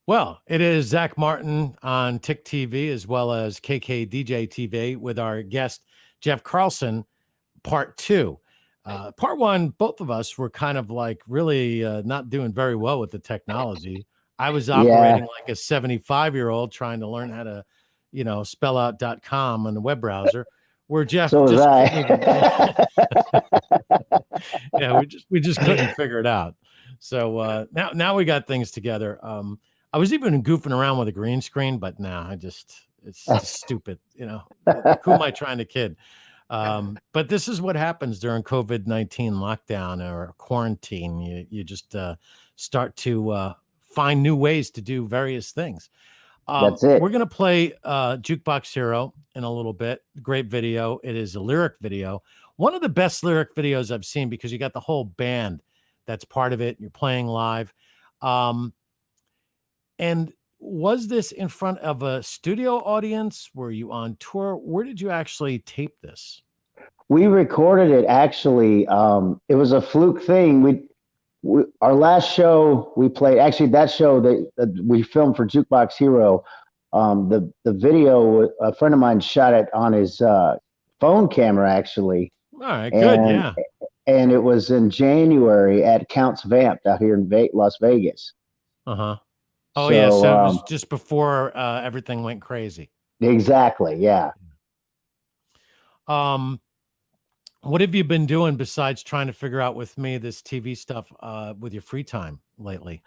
Well, it is Zach Martin on Tick TV as well as KKDJ TV with our guest, Jeff Carlson, part two. Part one, both of us were kind of like really not doing very well with the technology. I was Yeah, operating like a 75-year-old trying to learn how to, spell out .com on the web browser, where Jeff so was just couldn't even, I. yeah, we just couldn't figure it out. So now we got things together. I was even goofing around with a green screen, but now it's just stupid. Like who am I trying to kid? But this is what happens during COVID-19 lockdown or quarantine. You just start to find new ways to do various things. That's We're it. gonna play Jukebox Hero in a little bit. Great video. It is a lyric video. One of the best lyric videos I've seen because you got the whole band that's part of it. You're playing live. Um, and was this in front of a studio audience? Were you on tour? Where did you actually tape this? We recorded it actually. It was a fluke thing. We our last show we played, actually that show that we filmed for Jukebox Hero. The video, a friend of mine shot it on his phone camera actually, All right, good. and Yeah. it was in January at Counts Vamped out here in Las Vegas. Uh-huh. Oh yeah, So so it was just before everything went crazy. exactly, yeah. Um, what have you been doing besides trying to figure out with me this TV stuff with your free time lately?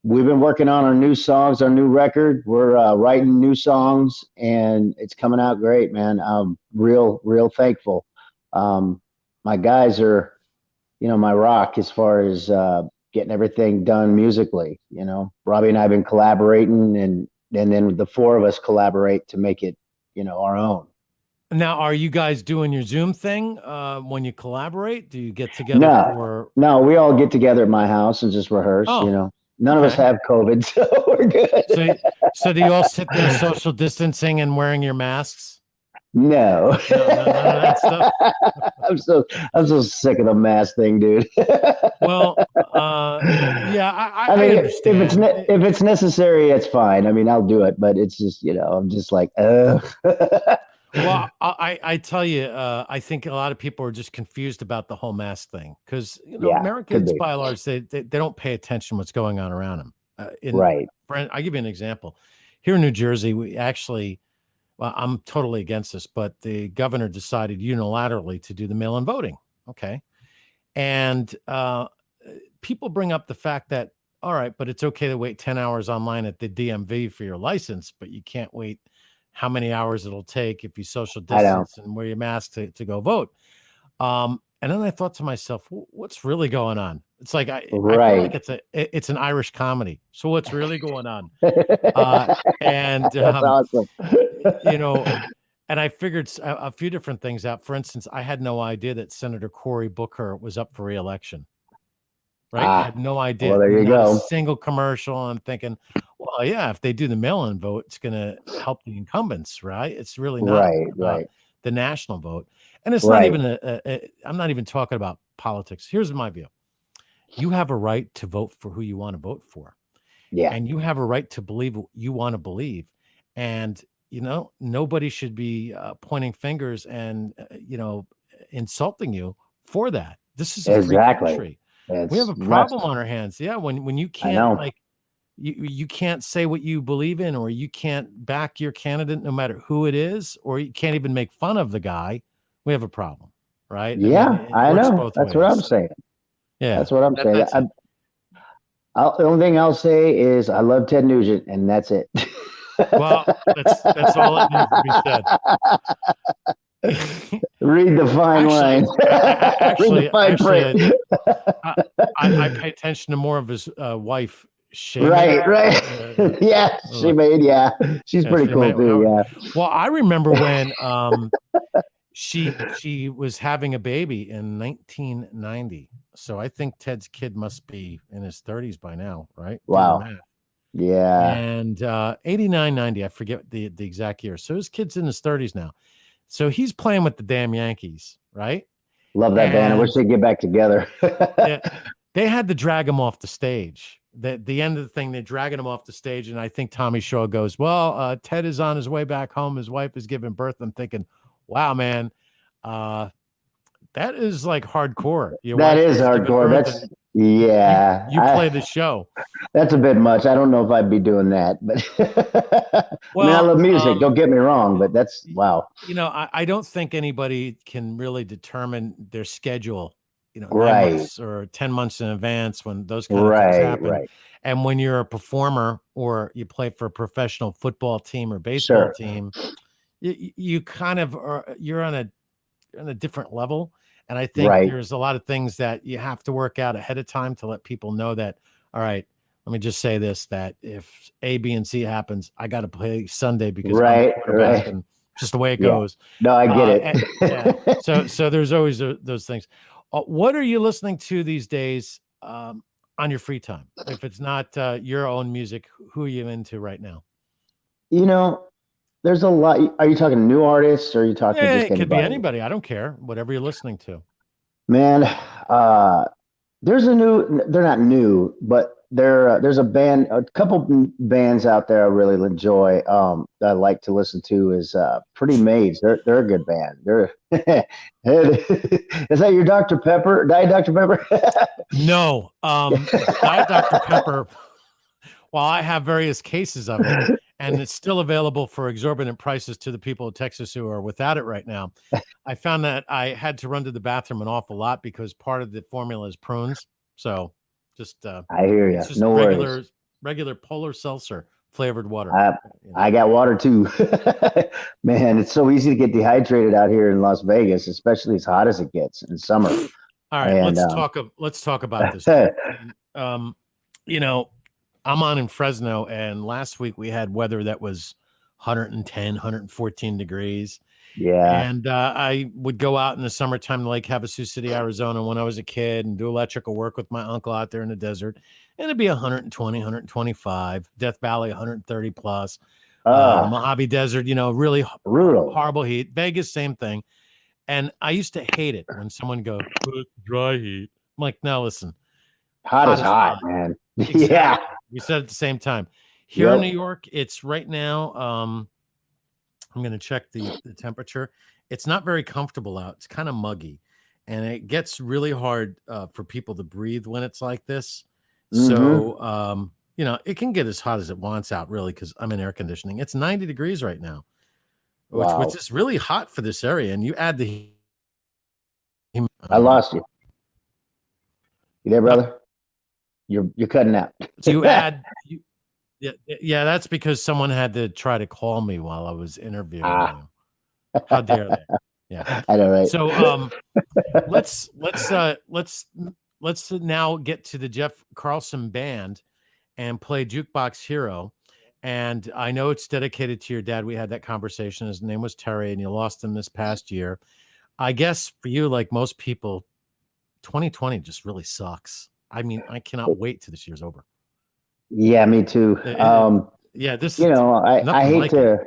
We've been working on our new songs, our new record. We're writing new songs, and it's coming out great, man. I'm real thankful. My guys are, my rock as far as getting everything done musically. Robbie and I have been collaborating, and then the four of us collaborate to make it, our own. Now, are you guys doing your Zoom thing when you collaborate? Do you get together No, for? no, we all get together at my house and just rehearse. Oh, None of us okay. have COVID, so we're good. So, so do you all sit there social distancing and wearing your masks? No. No, no, none of that stuff. I'm so I'm so sick of the mask thing, dude. Well, yeah, I I mean, understand. if it's necessary, it's fine. I mean, I'll do it, but it's just, I'm just like, Well, I tell you, I think a lot of people are just confused about the whole mask thing because yeah, could Americans be. by and large they don't pay attention to what's going on around them. Right. I'll give you an example. Here in New Jersey, we actually, well, I'm totally against this, but the governor decided unilaterally to do the mail-in voting. Okay, and people bring up the fact that all right, but it's okay to wait 10 hours online at the DMV for your license, but you can't wait how many hours it'll take if you social I know. distance and wear your mask to go vote. And then I thought to myself, what's really going on? It's like I feel like Right. it's an Irish comedy. So what's really going on? And That's awesome. you know, and I figured a few different things out. For instance, I had no idea that Senator Cory Booker was up for reelection. Right? Ah, Had no well, idea. there you Not a go. single commercial. I'm thinking, well, yeah, if they do the mail-in vote, it's going to help the incumbents, right? It's really not Right, about right, the national vote, and it's not right. even I'm not even talking about politics. Here's my view: you have a right to vote for who you want to vote for, Yeah, and you have a right to believe what you want to believe, and nobody should be pointing fingers and insulting you for that. This is a free exactly. country. We have It's a problem nuts. on our hands. Yeah, when you I can't know. like you can't say what you believe in, or you can't back your candidate no matter who it is, or you can't even make fun of the guy. We have a problem, right? I mean, Yeah, it I works know. both That's what I'm ways. saying. Yeah, That's what I'm saying. that's it. The only thing I'll say is I love Ted Nugent, and that's it. Well, that's all that needs to be said. Read the fine Actually, line. Read the fine print. actually, I, I pay attention to more of his wife, Shaman. Right, right. Yeah, she Look, made. Yeah, she's yeah, pretty cool too. Yeah. well, I remember when she was having a baby in 1990. So I think Ted's kid must be in his 30s by now, right? Do the Wow. math. Yeah. And 89, 90, I forget the exact year. So his kid's in his 30s now. So he's playing with the damn Yankees, right? Love that band. I wish And they'd get back together. yeah, they had to drag him off the stage. the end of the thing, they're dragging him off the stage, and I think Tommy Shaw goes, "Well, Ted is on his way back home. His wife is giving birth." I'm thinking, "Wow, man, uh, that is like hardcore. Your That wife is is giving hardcore. birth, That's and yeah. you play the show." That's a bit much. I don't know if I'd be doing that, but I mean, I Well, love music. Don't get me wrong, but that's wow. I don't think anybody can really determine their schedule, 9 Right, months or 10 months in advance when those kind of things right, happen. right. And when you're a performer or you play for a professional football team or baseball Sure. team, you kind of you're on a different level. And I think Right, there's a lot of things that you have to work out ahead of time to let people know that, all right, let me just say this, that if A, B, and C happens, I got to play Sunday because I'm the right, quarterback, right. and just the way it Yeah. goes. No, I get Yeah. it. So there's always those things. What are you listening to these days on your free time? If it's not your own music, who are you into right now? You know, there's a lot. Are you talking new artists or are you talking Yeah, just it could be anybody? anybody. I don't care. Whatever you're listening to. Man, uh, there's a new, they're not new, but there's a band, a couple bands out there I really enjoy, that I like to listen to is Pretty Maids. They're a good band. They're is that your Dr. Pepper? Diet Dr. Pepper? No, Diet Dr. Pepper. While I have various cases of it, and it's still available for exorbitant prices to the people of Texas who are without it right now, I found that I had to run to the bathroom an awful lot because part of the formula is prunes. So just I hear it's you. just No worries. regular polar seltzer flavored water. I You know. I got water too. Man, it's so easy to get dehydrated out here in Las Vegas, especially as hot as it gets in summer. All right, And let's talk about this, Jeff. Um, you know, I'm on in Fresno, and last week we had weather that was 110, 114 degrees. yeah. And I would go out in the summertime to Lake Havasu City, Arizona when I was a kid and do electrical work with my uncle out there in the desert. And it'd be 120, 125, Death Valley 130 plus. The Uh, Mojave Desert, really brutal. horrible heat. Vegas, same thing. And I used to hate it when someone go, "But it's dry heat." I'm like, no, listen, Hot hot is is hot, hot. man. Yeah. Exactly. We said at the same time. Here in New Yep. York, it's right now. I'm going to check the temperature. It's not very comfortable out. It's kind of muggy, and it gets really hard for people to breathe when it's like this. Hmm. So, it can get as hot as it wants out, really, because I'm in air conditioning. It's 90 degrees right now, which Wow. is really hot for this area. And you add the I um, lost you. You there, uh, brother? You're cutting out. so you add you, yeah. That's because someone had to try to call me while I was interviewing Ah, you. How dare they? Yeah. I know, right? So let's let's now get to the Jeff Carlson band and play Jukebox Hero. And I know it's dedicated to your dad. We had that conversation. His name was Terry, and you lost him this past year. I guess for you, like most people, 2020 just really sucks. I mean, I cannot wait till this year's over. Yeah, me too. Yeah, this You is know, I nothing hate like it. to.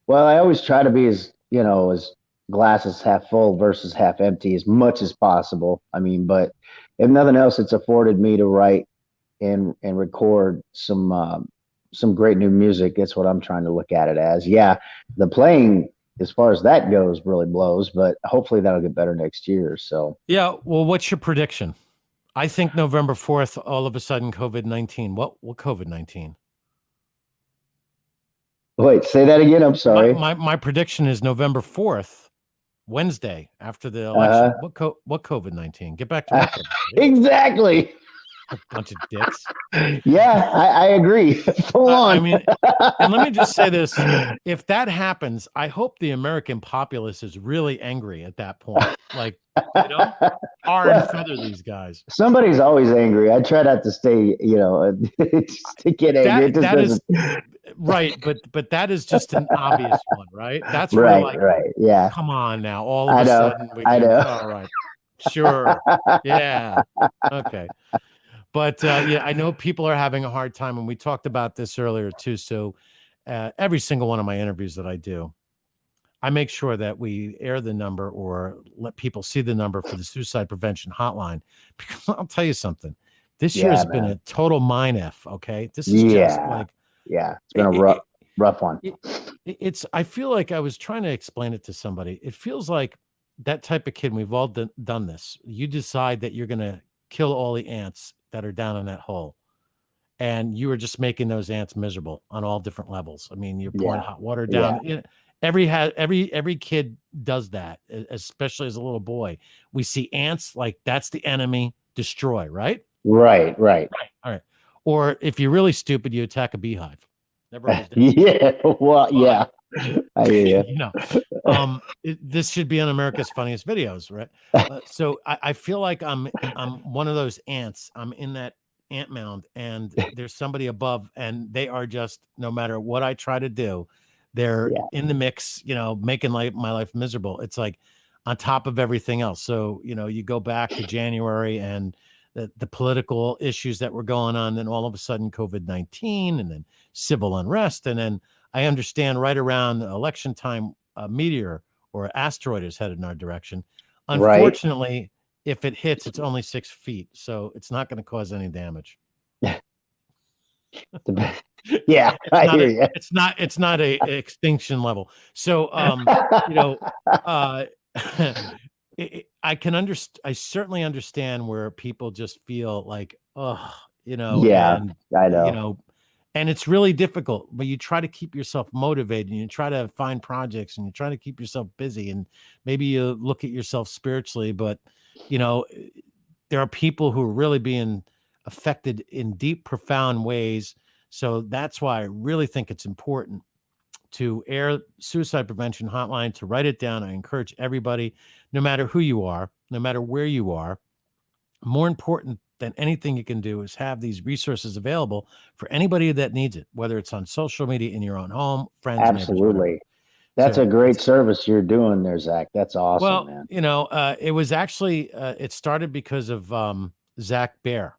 Well, I always try to be as, as glasses half full versus half empty as much as possible. I mean, but if nothing else, it's afforded me to write and record some great new music. That's what I'm trying to look at it as. Yeah, the playing as far as that goes really blows, but hopefully that'll get better next year. So Yeah. Well, what's your prediction? I think November 4th, all of a sudden, COVID-19. What COVID-19? wait, say that again. I'm My, sorry. my, my prediction is November 4th, Wednesday after the election. Uh, What COVID-19? Get back to work, everybody. exactly. A bunch of dicks. Yeah, I agree. Full I on. mean, and let me just say this. If that happens, I hope the American populace is really angry at that point. Like, tar and Well, feather these guys. somebody's always angry. I try not to stay, just to get angry. It just That is doesn't. right, but that is just an obvious one, right? That's where, Right, like, right. Yeah, come on now, all of I a know. sudden we I can, know. all right, sure, yeah, okay. But yeah, I know people are having a hard time, and we talked about this earlier too. So every single one of my interviews that I do, I make sure that we air the number or let people see the number for the suicide prevention hotline. Because I'll tell you something, This year Yeah, has been a man. total mind f. Okay, this is just Yeah. like Yeah. It's been a it, rough one. it, it's. I feel like I was trying to explain it to somebody. It feels like that type of kid. We've all done this. You decide that you're going to kill all the ants that are down in that hole, and you are just making those ants miserable on all different levels. I mean, you're pouring Yeah. hot water Yeah. down. Every kid does that, especially as a little boy. We see ants like that's the enemy. Destroy, right? Right. Right. Right. All right. Or if you're really stupid, you attack a beehive. Never understand. Yeah. Well, But yeah. I hear you know, this should be on America's Funniest Videos, right? So I feel like I'm one of those ants. I'm in that ant mound, and there's somebody above, and they are just no matter what I try to do, they're Yeah. in the mix. Making my life miserable. It's like on top of everything else. So you go back to January and the political issues that were going on, then all of a sudden COVID-19, and then civil unrest, and then I understand right around election time, a meteor or asteroid is headed in our direction. Right. Unfortunately, if it hits, it's only 6 feet, so it's not going to cause any damage. Yeah. It's I not hear a, you. it's not a extinction level. So, you know, uh, I certainly understand where people just feel like, oh, Yeah. and I you know. know, and it's really difficult, but you try to keep yourself motivated and you try to find projects and you try to keep yourself busy and maybe you look at yourself spiritually, but you know, there are people who are really being affected in deep, profound ways. So that's why I really think it's important to air suicide prevention hotline, to write it down. I encourage everybody, no matter who you are, no matter where you are, more important than anything you can do is have these resources available for anybody that needs it, whether it's on social media, in your own home, friends, neighbors, whatever. Absolutely. That's a So great it's service you're doing there, Zach. That's awesome, well, man. it was actually it started because of Zach Bear,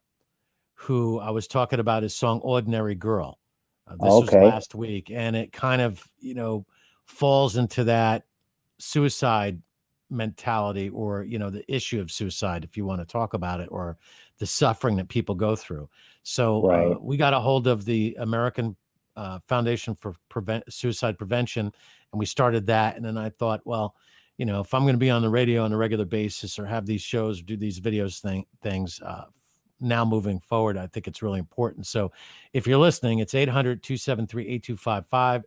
who I was talking about his song "Ordinary Girl." This was Okay. last week, and it kind of falls into that suicide mentality, or the issue of suicide, if you want to talk about it, or the suffering that people go through. So Right. we got a hold of the American Foundation for Suicide Prevention, and we started that. And then I thought, well, if I'm going to be on the radio on a regular basis or have these shows or do these videos things now moving forward, I think it's really important. So if you're listening, it's 800-273-8255,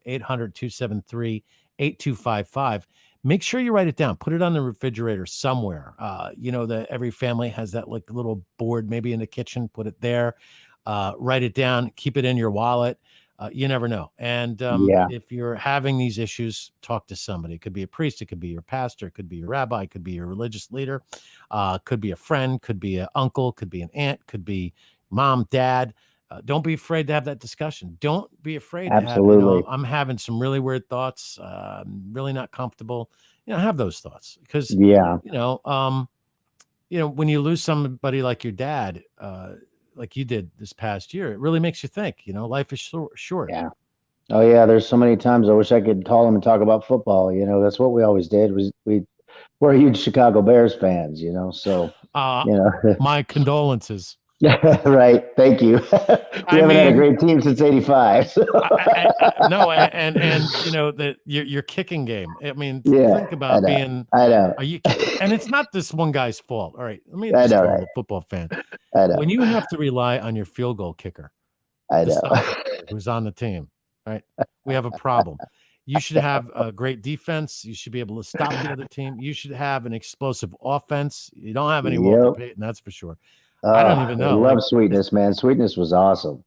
800-273-8255. Make sure you write it down. Put it on the refrigerator somewhere. That every family has that like little board, maybe in the kitchen. Put it there. Write it down. Keep it in your wallet. You never know. And Yeah. if you're having these issues, talk to somebody. It could be a priest. It could be your pastor. It could be your rabbi. It could be your religious leader. Could be a friend. Could be an uncle. Could be an aunt. Could be mom, dad. Don't be afraid to have that discussion. Don't be afraid to have, Absolutely. I'm having some really weird thoughts. I'm really not comfortable. Have those thoughts because, Yeah. when you lose somebody like your dad, like you did this past year, it really makes you think, life is short. Yeah. Oh yeah. There's so many times I wish I could call him and talk about football. That's what we always did. We're huge Chicago Bears fans. So Uh, you know. my condolences. Right. Thank you. We I haven't had a mean, great team since '85. So. no, and that your kicking game. I mean, Yeah. think I about know. being. I know. Are you? And it's not this one guy's fault. All right, let me I just know. tell Right. the football fan, I know. when you have to rely on your field goal kicker I to know. stop the player who's on the team, right? We have a problem. You should have a great defense. You should be able to stop the other team. You should have an explosive offense. You don't have any Walter Yep. Payton, that's for sure. I don't Oh, even I know. love Like this, Sweetness, man. Sweetness was awesome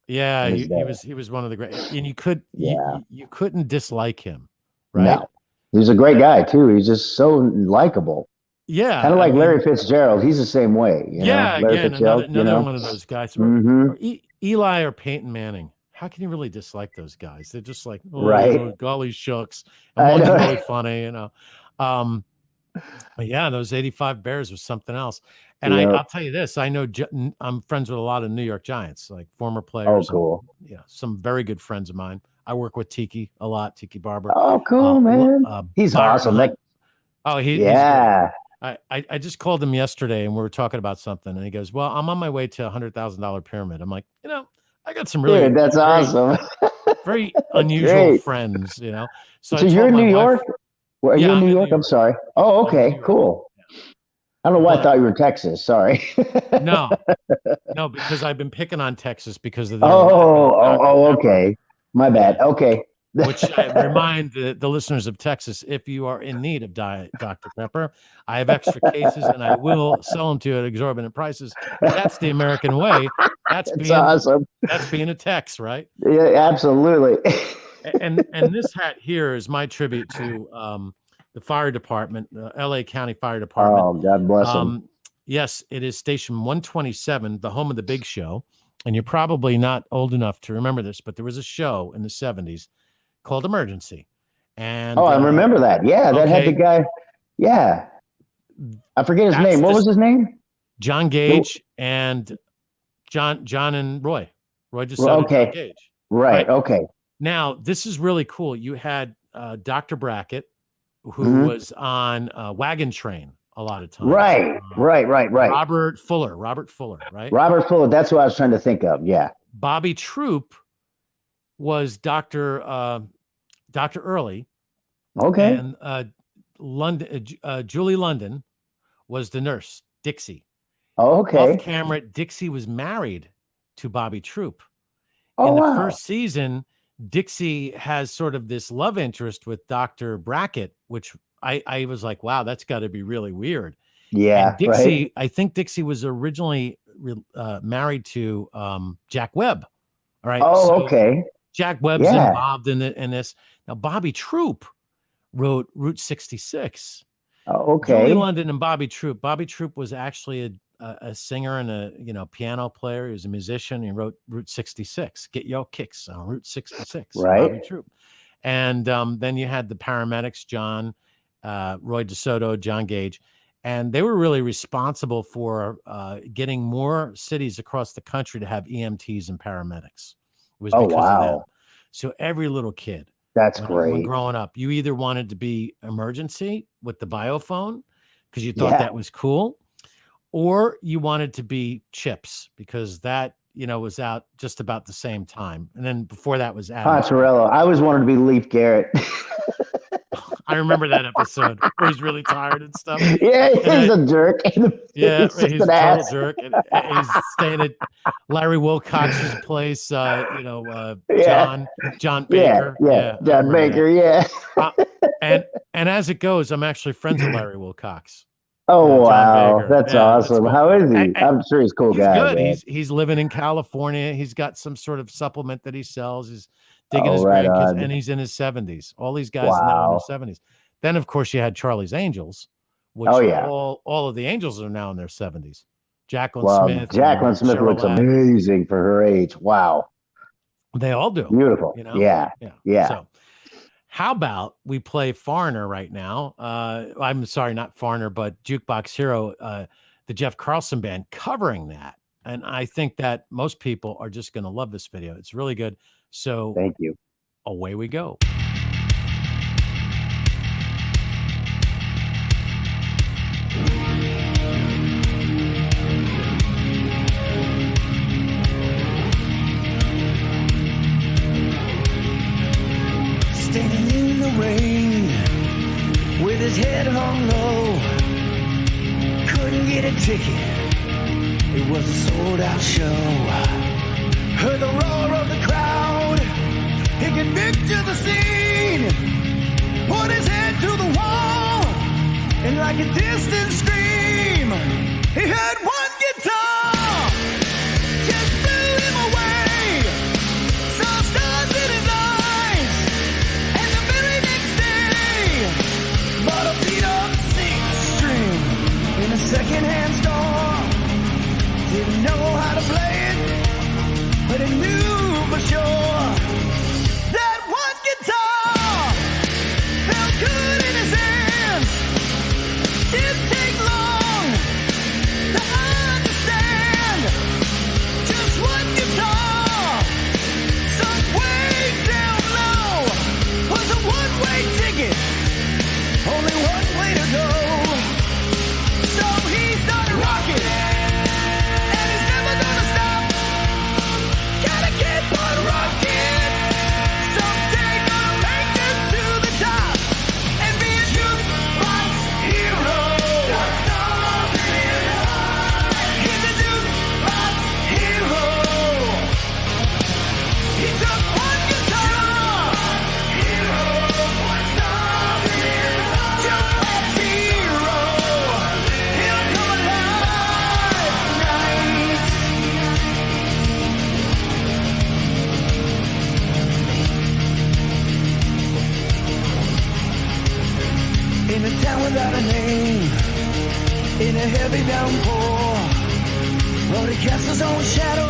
yeah, in his he day. was one of the great, and you could Yeah. you couldn't dislike him, right? No. He was a great guy too. He's just so likable. Kind Yeah, of I like Larry mean, Fitzgerald. He's the same way, yeah, Larry again, another Fitzgerald, another one of those guys, Mm-hmm. or Eli or Peyton Manning. How can you really dislike those guys? They're just like, oh, Right. golly shucks, and I one's know. really funny. Um, but yeah, those 85 Bears was something else. And Yep. I'll tell you this, I know I'm friends with a lot of New York Giants, like former Oh, players and cool. some very good friends of mine. I work with Tiki a lot, Tiki Barber. Oh, cool, man. He's Byron awesome. Hunt. Oh, he's great. Yeah. I just called him yesterday and we were talking about something, and he goes, "Well, I'm on my way to $100,000 pyramid." I'm like, I got some really Dude, that's very awesome. very That's unusual great. friends, So I So you're told in my New wife, York? Are you yeah, in New I'm in New York? I'm York. sorry. Oh, I'm in New okay, York. cool. Yeah. I don't know why I But thought you were in Texas. Sorry. no, no, because I've been picking on Texas because of their lack of Dr. Pepper. Okay. My bad. Yeah. Okay. Which I remind the listeners of Texas, if you are in need of Dr. Pepper, I have extra cases and I will sell them to you at exorbitant prices. That's the American way. That's That's being awesome. that's being a Tex, right? Yeah, absolutely. And this hat here is my tribute to the fire department, the LA County Fire Department. Oh, God bless them. Yes, it is station 127, the home of the big show. And you're probably not old enough to remember this, but there was a show in the 70s called Emergency. And Oh, I remember that. Yeah, that had the okay, guy. Yeah. I forget his that's name. What was his name? John Gage and John and Roy DeSoto, John Okay. Gage. Right. Right Okay. now, this is really cool. You had Dr. Brackett, who Mhm. was on Wagon Train a lot of times. Right. Right. Robert Fuller, right? Robert Fuller. That's what I was trying to think of. Yeah. Bobby Troop was Dr. Early, Okay. and Julie London was the nurse, Dixie. Oh, Off okay. camera, Dixie was married to Bobby Troop. Oh, In the wow. first season, Dixie has sort of this love interest with Dr. Brackett, which I was like, wow, that's got to be really weird. And Yeah. Right. Dixie, I think Dixie was originally married to Jack Webb. All right. Oh, So okay. Jack Webb's Yeah. involved in this. Now, Bobby Troop wrote Route 66. Oh, Julie okay. London and Bobby Troop. Bobby Troop was actually a singer and a piano player. He was a musician. He wrote Route 66. Get your kicks on Route 66. Right. Bobby Troop. And then you had the paramedics, John, Roy DeSoto, John Gage, and they were really responsible for getting more cities across the country to have EMTs and paramedics. It was Oh, because of them. wow. So every little kid, That's when great. growing up, you either wanted to be emergency with the biophone because you thought Yeah. that was cool, or you wanted to be Chips because that was out just about the same time, and then before that was Adams. Pozzarella. I always wanted to be Leaf Garrett. I remember that episode where he's really tired and stuff. Yeah, he's a jerk. Yeah, He's he's a an total ass. jerk, and he's staying at Larry Wilcox's place. Yeah. John Yeah. Baker. Yeah. I John remember Baker. that. Yeah. And as it goes, I'm actually friends with Larry Wilcox. Oh, John wow. Baker. That's Yeah, that's awesome. cool. How is he? And I'm sure he's a cool he's guy, good. man. He's living in California. He's got some sort of supplement that he sells. He's digging Oh, his right grandkids, on. and he's in his 70s. All these guys now in their Wow. 70s. Then, of course, you had Charlie's Angels, which Oh, yeah. all of the Angels are now in their 70s. Jacqueline Well, Smith, Jacqueline and Smith Cheryl looks Ladd, amazing for her age. Wow. they all do. Beautiful. Yeah. Yeah. So, how about we play Foreigner right now? I'm sorry, not Foreigner, but Jukebox Hero, the Jeff Carlson Band covering that. And I think that most people are just going to love this video. It's really good. So Thank you. away we go. Standing in the rain with his head hung low, couldn't get a ticket, it was a sold out show. Heard the roar of the crowd, he could picture the scene, put his head to the wall, and like a distant scream, he heard one guitar just blew him away. Saw stars in his eyes, and the very next day bought a beat up six string in a secondhand store. Didn't know how to play it, but he knew for sure that one guitar felt good in his hands. Didn't take long to without a name in a heavy downpour. Rode he cast his own shadow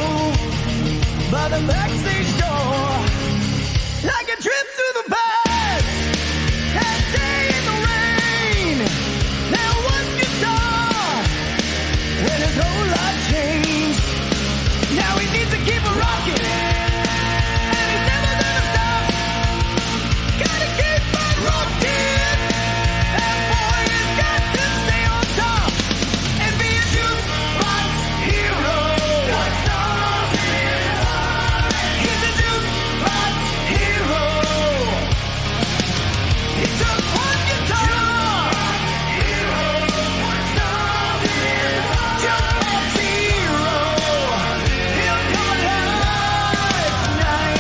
by the backstage door. Like a trip through the past, that day in the rain. Now one guitar, when his whole life changed. Now he needs to keep a rocking, and he's never gonna stop. Gotta keep on rocking. That boy has got to stay on top and be a jukebox hero. He's a jukebox hero. He took one guitar. Jukebox hero. He'll come alive tonight.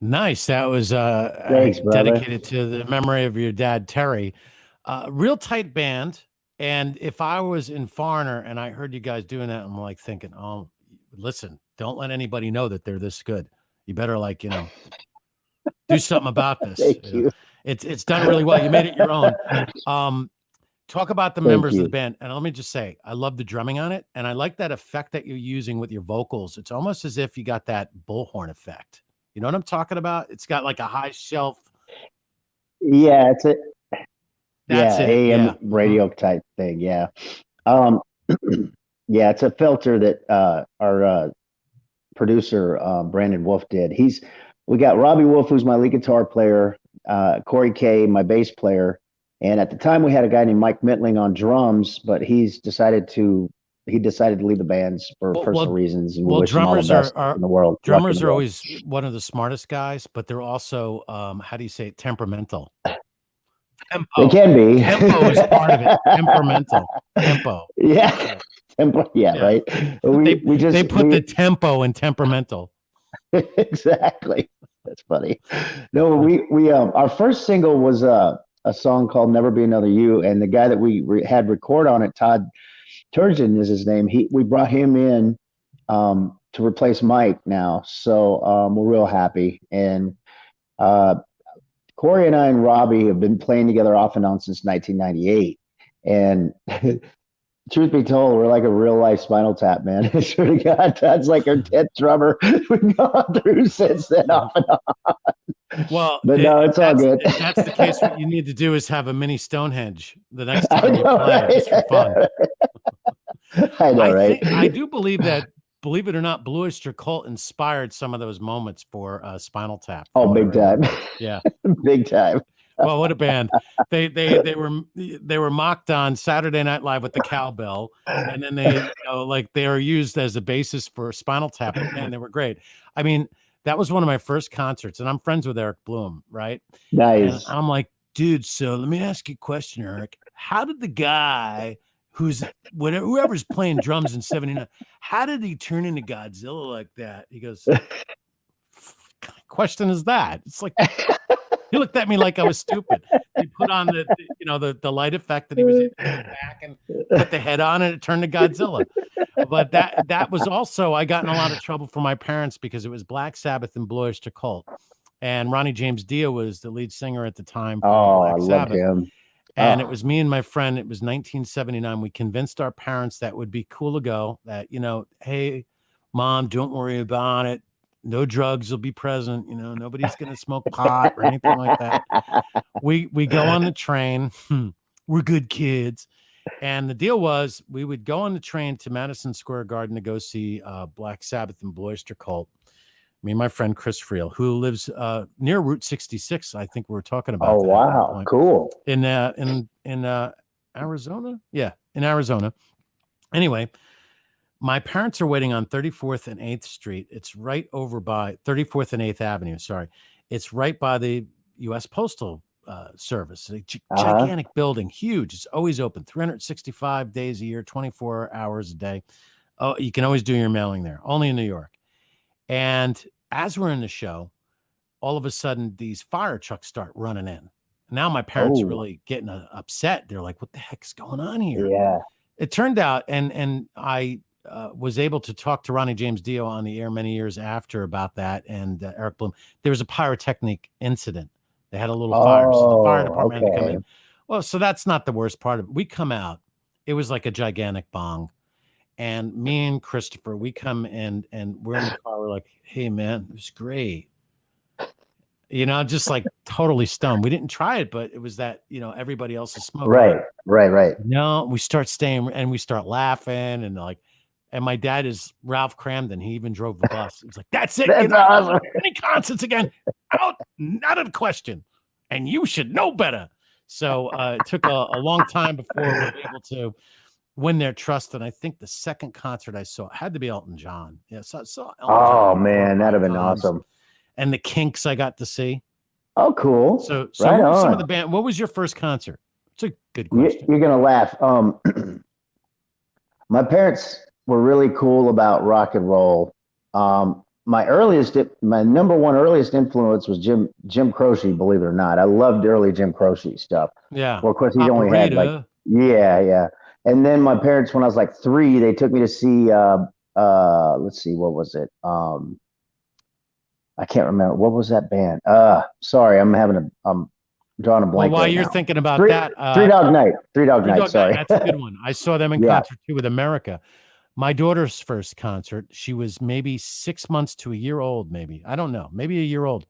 Nice. That was Thanks, brother. dedicated to the memory of your dad, Terry. Real tight band. And if I was in Foreigner and I heard you guys doing that, I'm like thinking, oh, listen, don't let anybody know that they're this good. You better do something about this. Thank you. It's done really well. You made it your own. Talk about the members of the band. And let me just say, I love the drumming on it. And I like that effect that you're using with your vocals. It's almost as if you got that bullhorn effect. You know what I'm talking about? It's got like a high shelf. Yeah, it's a That's it. AM Yeah. radio type thing. Yeah. Yeah, it's a filter that our producer Brandon Wolf did. We got Robbie Wolf, who's my lead guitar player, Corey Kay, my bass player, and at the time we had a guy named Mike Mittling on drums, but he decided to leave the bands for personal reasons, and we wish him all the best in the world. Drummers are always one of the smartest guys, but they're also how do you say it? Temperamental. Tempo. They can be. Tempo is part of it. Temperamental. Tempo. Yeah. Tempo. Yeah. Right. They put the tempo in temperamental. Exactly. That's funny. No, we our first single was a song called "Never Be Another You," and the guy that we had record on it, Todd Turgeon is his name. We brought him in to replace Mike now, so we're real happy. And Corey and I and Robbie have been playing together off and on since 1998, and truth be told, we're like a real life Spinal Tap, man. I swear to God, Todd's like our 10th drummer we've gone through since then, off and on. Well, but no, it's all good. If that's the case, what you need to do is have a mini Stonehenge the next time you play, just for fun. I know, right? I do believe that, believe it or not, Blue Oyster Cult inspired some of those moments for Spinal Tap. Oh, big time. Yeah. Big time. Well, what a band. They were mocked on Saturday Night Live with the cowbell, and then like they were used as a basis for Spinal Tap. But man, they were great. I mean, that was one of my first concerts, and I'm friends with Eric Bloom, right? And Nice. I'm like, dude, so let me ask you a question, Eric. How did the guy whoever's playing drums in '79, how did he turn into Godzilla like that? He goes, what kind of question is that? It's like, he looked at me like I was stupid. He put on the light effect that he was in back and put the head on, and it turned to Godzilla. But that was also, I got in a lot of trouble from my parents because it was Black Sabbath and Blue Oyster Cult, and Ronnie James Dio was the lead singer at the time for Oh, I Black loved Sabbath. him. And it was me and my friend. It was 1979. We convinced our parents that would be cool to go. That hey, Mom, don't worry about it. No drugs will be present. Nobody's gonna smoke pot or anything like that. We go on the train. We're good kids. And the deal was we would go on the train to Madison Square Garden to go see Black Sabbath and Blue Oyster Cult. Me and my friend Chris Friel, who lives near Route 66. I think we were talking about. Oh, that wow. Cool. in Arizona. Yeah, in Arizona. Anyway, my parents are waiting on 34th and 8th Street. It's right over by 34th and 8th Avenue. Sorry. It's right by the U.S. Postal Service. A gigantic building, huge. It's always open 365 days a year, 24 hours a day. Oh, you can always do your mailing there, only in New York. And as we're in the show, all of a sudden these fire trucks start running in. Now my parents are really getting upset. They're like, what the heck's going on here? Yeah. It turned out, and I was able to talk to Ronnie James Dio on the air many years after about that, and Eric Bloom. There was a pyrotechnic incident. They had a little fire, so the fire department had to come in. Well, so that's not the worst part of it. We come out. It was like a gigantic bong. And me and Christopher, we come in and we're in the car. We're like, hey, man, it was great. Just like totally stoned. We didn't try it, but it was that, everybody else is smoking. Right. No, we start staying and we start laughing and my dad is Ralph Cramden. He even drove the bus. He was like, that's it. That's awesome. Any concerts again? Not a question. And you should know better. So it took a long time before we were able to win their trust. And I think the second concert I saw had to be Elton John. Yeah, so Elton John man, that'd have been awesome. And the Kinks I got to see. Oh, cool. So right on. Some of the band. What was your first concert? It's a good question. You're gonna laugh. My parents were really cool about rock and roll. My number one earliest influence was Jim Croce. Believe it or not, I loved early Jim Croce stuff. Yeah. Well, of course, he only had yeah. And then my parents, when I was like 3, they took me to see. Let's see, what was it? I can't remember. What was that band? Sorry, I'm drawing a blank. Well, while right you're now. thinking about that, Three Dog Night. Three Dog Night. Sorry, that's a good one. I saw them in concert too with America. My daughter's first concert, she was maybe 6 months to a year old. Maybe, I don't know. Maybe a year old.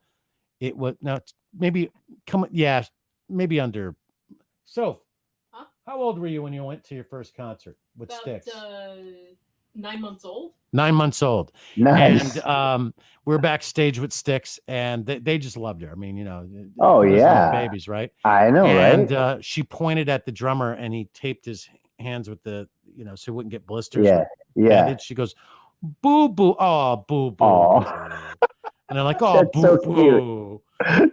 It was maybe maybe under. So, how old were you when you went to your first concert with Styx? 9 months old. 9 months old. Nice. And we're backstage with Styx, and they just loved her. I mean, oh yeah, babies, right? I know, and, right? And she pointed at the drummer, and he taped his hands with the, so he wouldn't get blisters. Yeah. And she goes, "Boo boo, oh boo boo." And they're like, "Oh, that's boo so boo."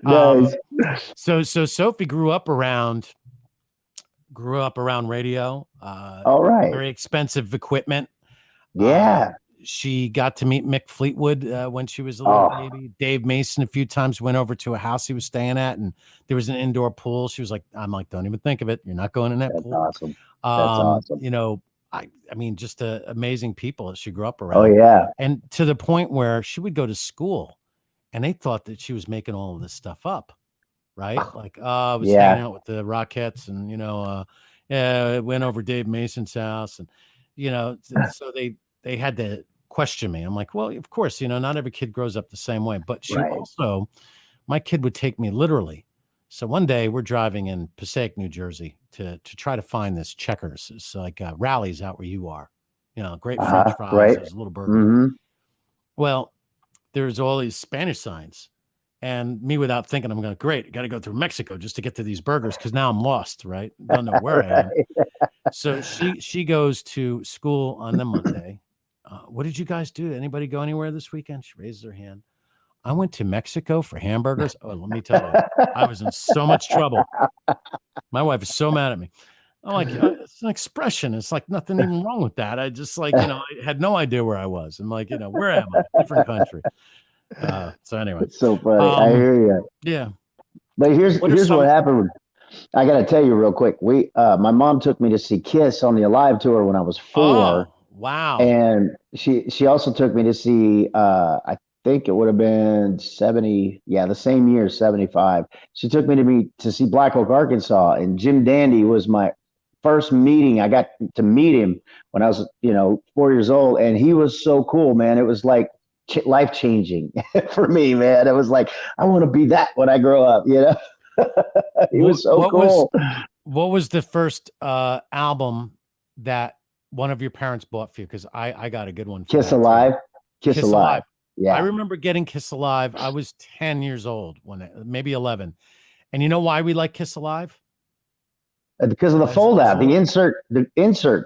Nice. So Sophie grew up around radio. All right. Very expensive equipment. Yeah. She got to meet Mick Fleetwood when she was a little baby. Dave Mason a few times, went over to a house he was staying at, and there was an indoor pool. She was like, I'm like, don't even think of it. You're not going in that pool. Awesome. That's awesome. I mean, just amazing people that she grew up around. Oh, yeah. And to the point where she would go to school and they thought that she was making all of this stuff up, right? Like, I was hanging out with the Rockettes and, went over Dave Mason's house and, so they had to question me. I'm like, well, of course, not every kid grows up the same way, but she also, my kid would take me literally. So one day we're driving in Passaic, New Jersey to try to find this Checkers. It's like Rallies out where you are, great French fries, there's a little burger. Mm-hmm. Well, there's all these Spanish signs And me, without thinking, I'm going, great, got to go through Mexico just to get to these burgers because now I'm lost, right? Don't know where I am. So she goes to school on the Monday. What did you guys do? Anybody go anywhere this weekend? She raises her hand. I went to Mexico for hamburgers. Oh, let me tell you, I was in so much trouble. My wife is so mad at me. I'm like, it's an expression. It's like nothing even wrong with that. I just like, I had no idea where I was. I'm like, where am I? Different country. So anyway. It's so funny. I hear you. Yeah. But here's what happened. I got to tell you real quick. My mom took me to see Kiss on the Alive tour when I was 4. Oh, wow. And she also took me to see, I think it would have been 70. Yeah, the same year, 75. She took me to see Black Oak, Arkansas, and Jim Dandy was my first meeting. I got to meet him when I was, 4 years old, and he was so cool, man. It was like life changing for me, man. It was like, I want to be that when I grow up, He was so cool. What was the first album that one of your parents bought for you? Because I got a good one. Kiss Alive. Kiss Alive. Yeah. I remember getting Kiss Alive. I was 10 years old maybe 11. And you know why we like Kiss Alive? Because of the fold out, the insert.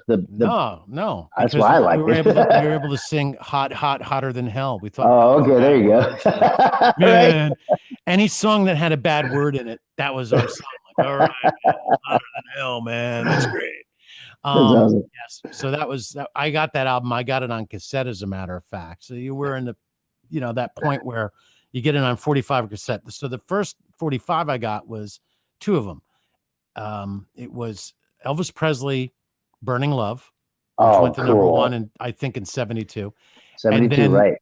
No. That's why I like it. We were able to sing hotter than hell. We thought, oh, okay, there you go. Man, any song that had a bad word in it, that was our song. Like, all right, man, hotter than hell, man. That's great. Awesome. Yes. So that was that. I got that album. I got it on cassette, as a matter of fact. So you were in the, that point where you get it on 45 cassette. So the first 45 I got was 2 of them. It was Elvis Presley, "Burning Love," which went to cool. #1, and I think in 72. 72, and then, right?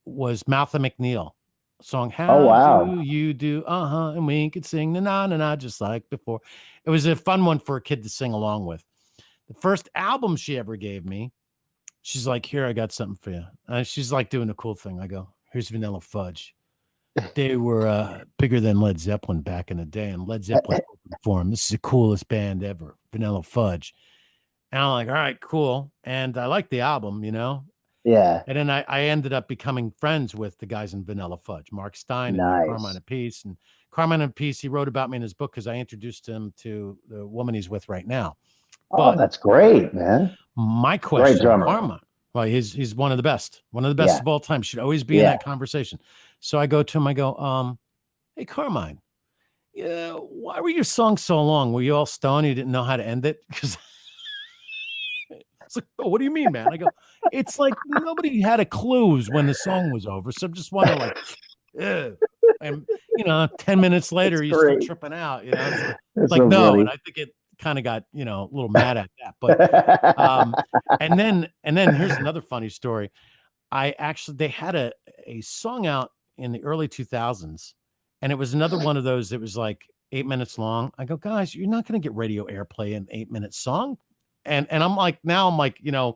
Was Malcolm McNeil song. How do you do? And we could sing the na na na just like before. It was a fun one for a kid to sing along with. The first album she ever gave me, she's like, "Here, I got something for you." She's like doing a cool thing. I go, "Here's Vanilla Fudge." They were bigger than Led Zeppelin back in the day, and Led Zeppelin opened for them. This is the coolest band ever, Vanilla Fudge. And I'm like, all right, cool. And I like the album, Yeah. And then I ended up becoming friends with the guys in Vanilla Fudge, Mark Stein and Carmine Appice. And Carmine Appice, he wrote about me in his book because I introduced him to the woman he's with right now. But that's great, man. My question, Carmine, well, he's one of the best of all time. Should always be in that conversation. So I go to him, I go, hey, Carmine, why were your songs so long? Were you all stoned? You didn't know how to end it? Because it's like, oh, what do you mean, man? I go, it's like nobody had a clue when the song was over. So I'm just wondering, like, and 10 minutes later, you're still tripping out, It's like, so no, funny. And I think it kind of got, a little mad at that. But and then here's another funny story. They had a song out in the early 2000s, and it was another one of those that was like 8 minutes long. I go, guys, you're not going to get radio airplay in 8-minute song. And I'm like, the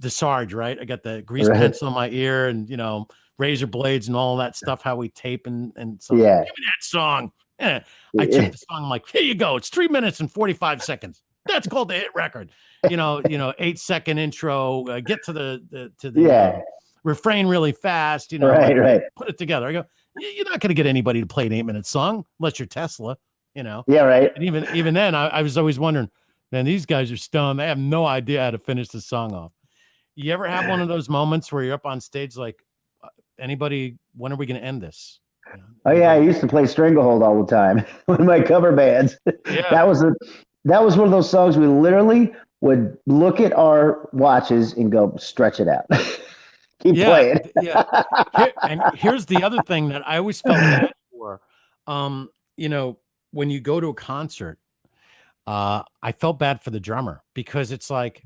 Sarge, right? I got the grease pencil in my ear and, razor blades and all that stuff, how we tape and so give me that song. I took the song. I'm like, here you go. It's 3 minutes and 45 seconds. That's called the hit record. 8-second intro, get to the refrain really fast, right. Put it together. I go, you're not going to get anybody to play an 8-minute song unless you're Tesla, Yeah, right. And even then I was always wondering, man, these guys are stoned. They have no idea how to finish the song off. You ever have one of those moments where you're up on stage, like, anybody, when are we going to end this? Oh yeah. I used to play Stranglehold all the time with my cover bands. Yeah. That was one of those songs we literally would look at our watches and go, stretch it out. Keep playing. Yeah. And here's the other thing that I always felt bad for. When you go to a concert, I felt bad for the drummer because it's like,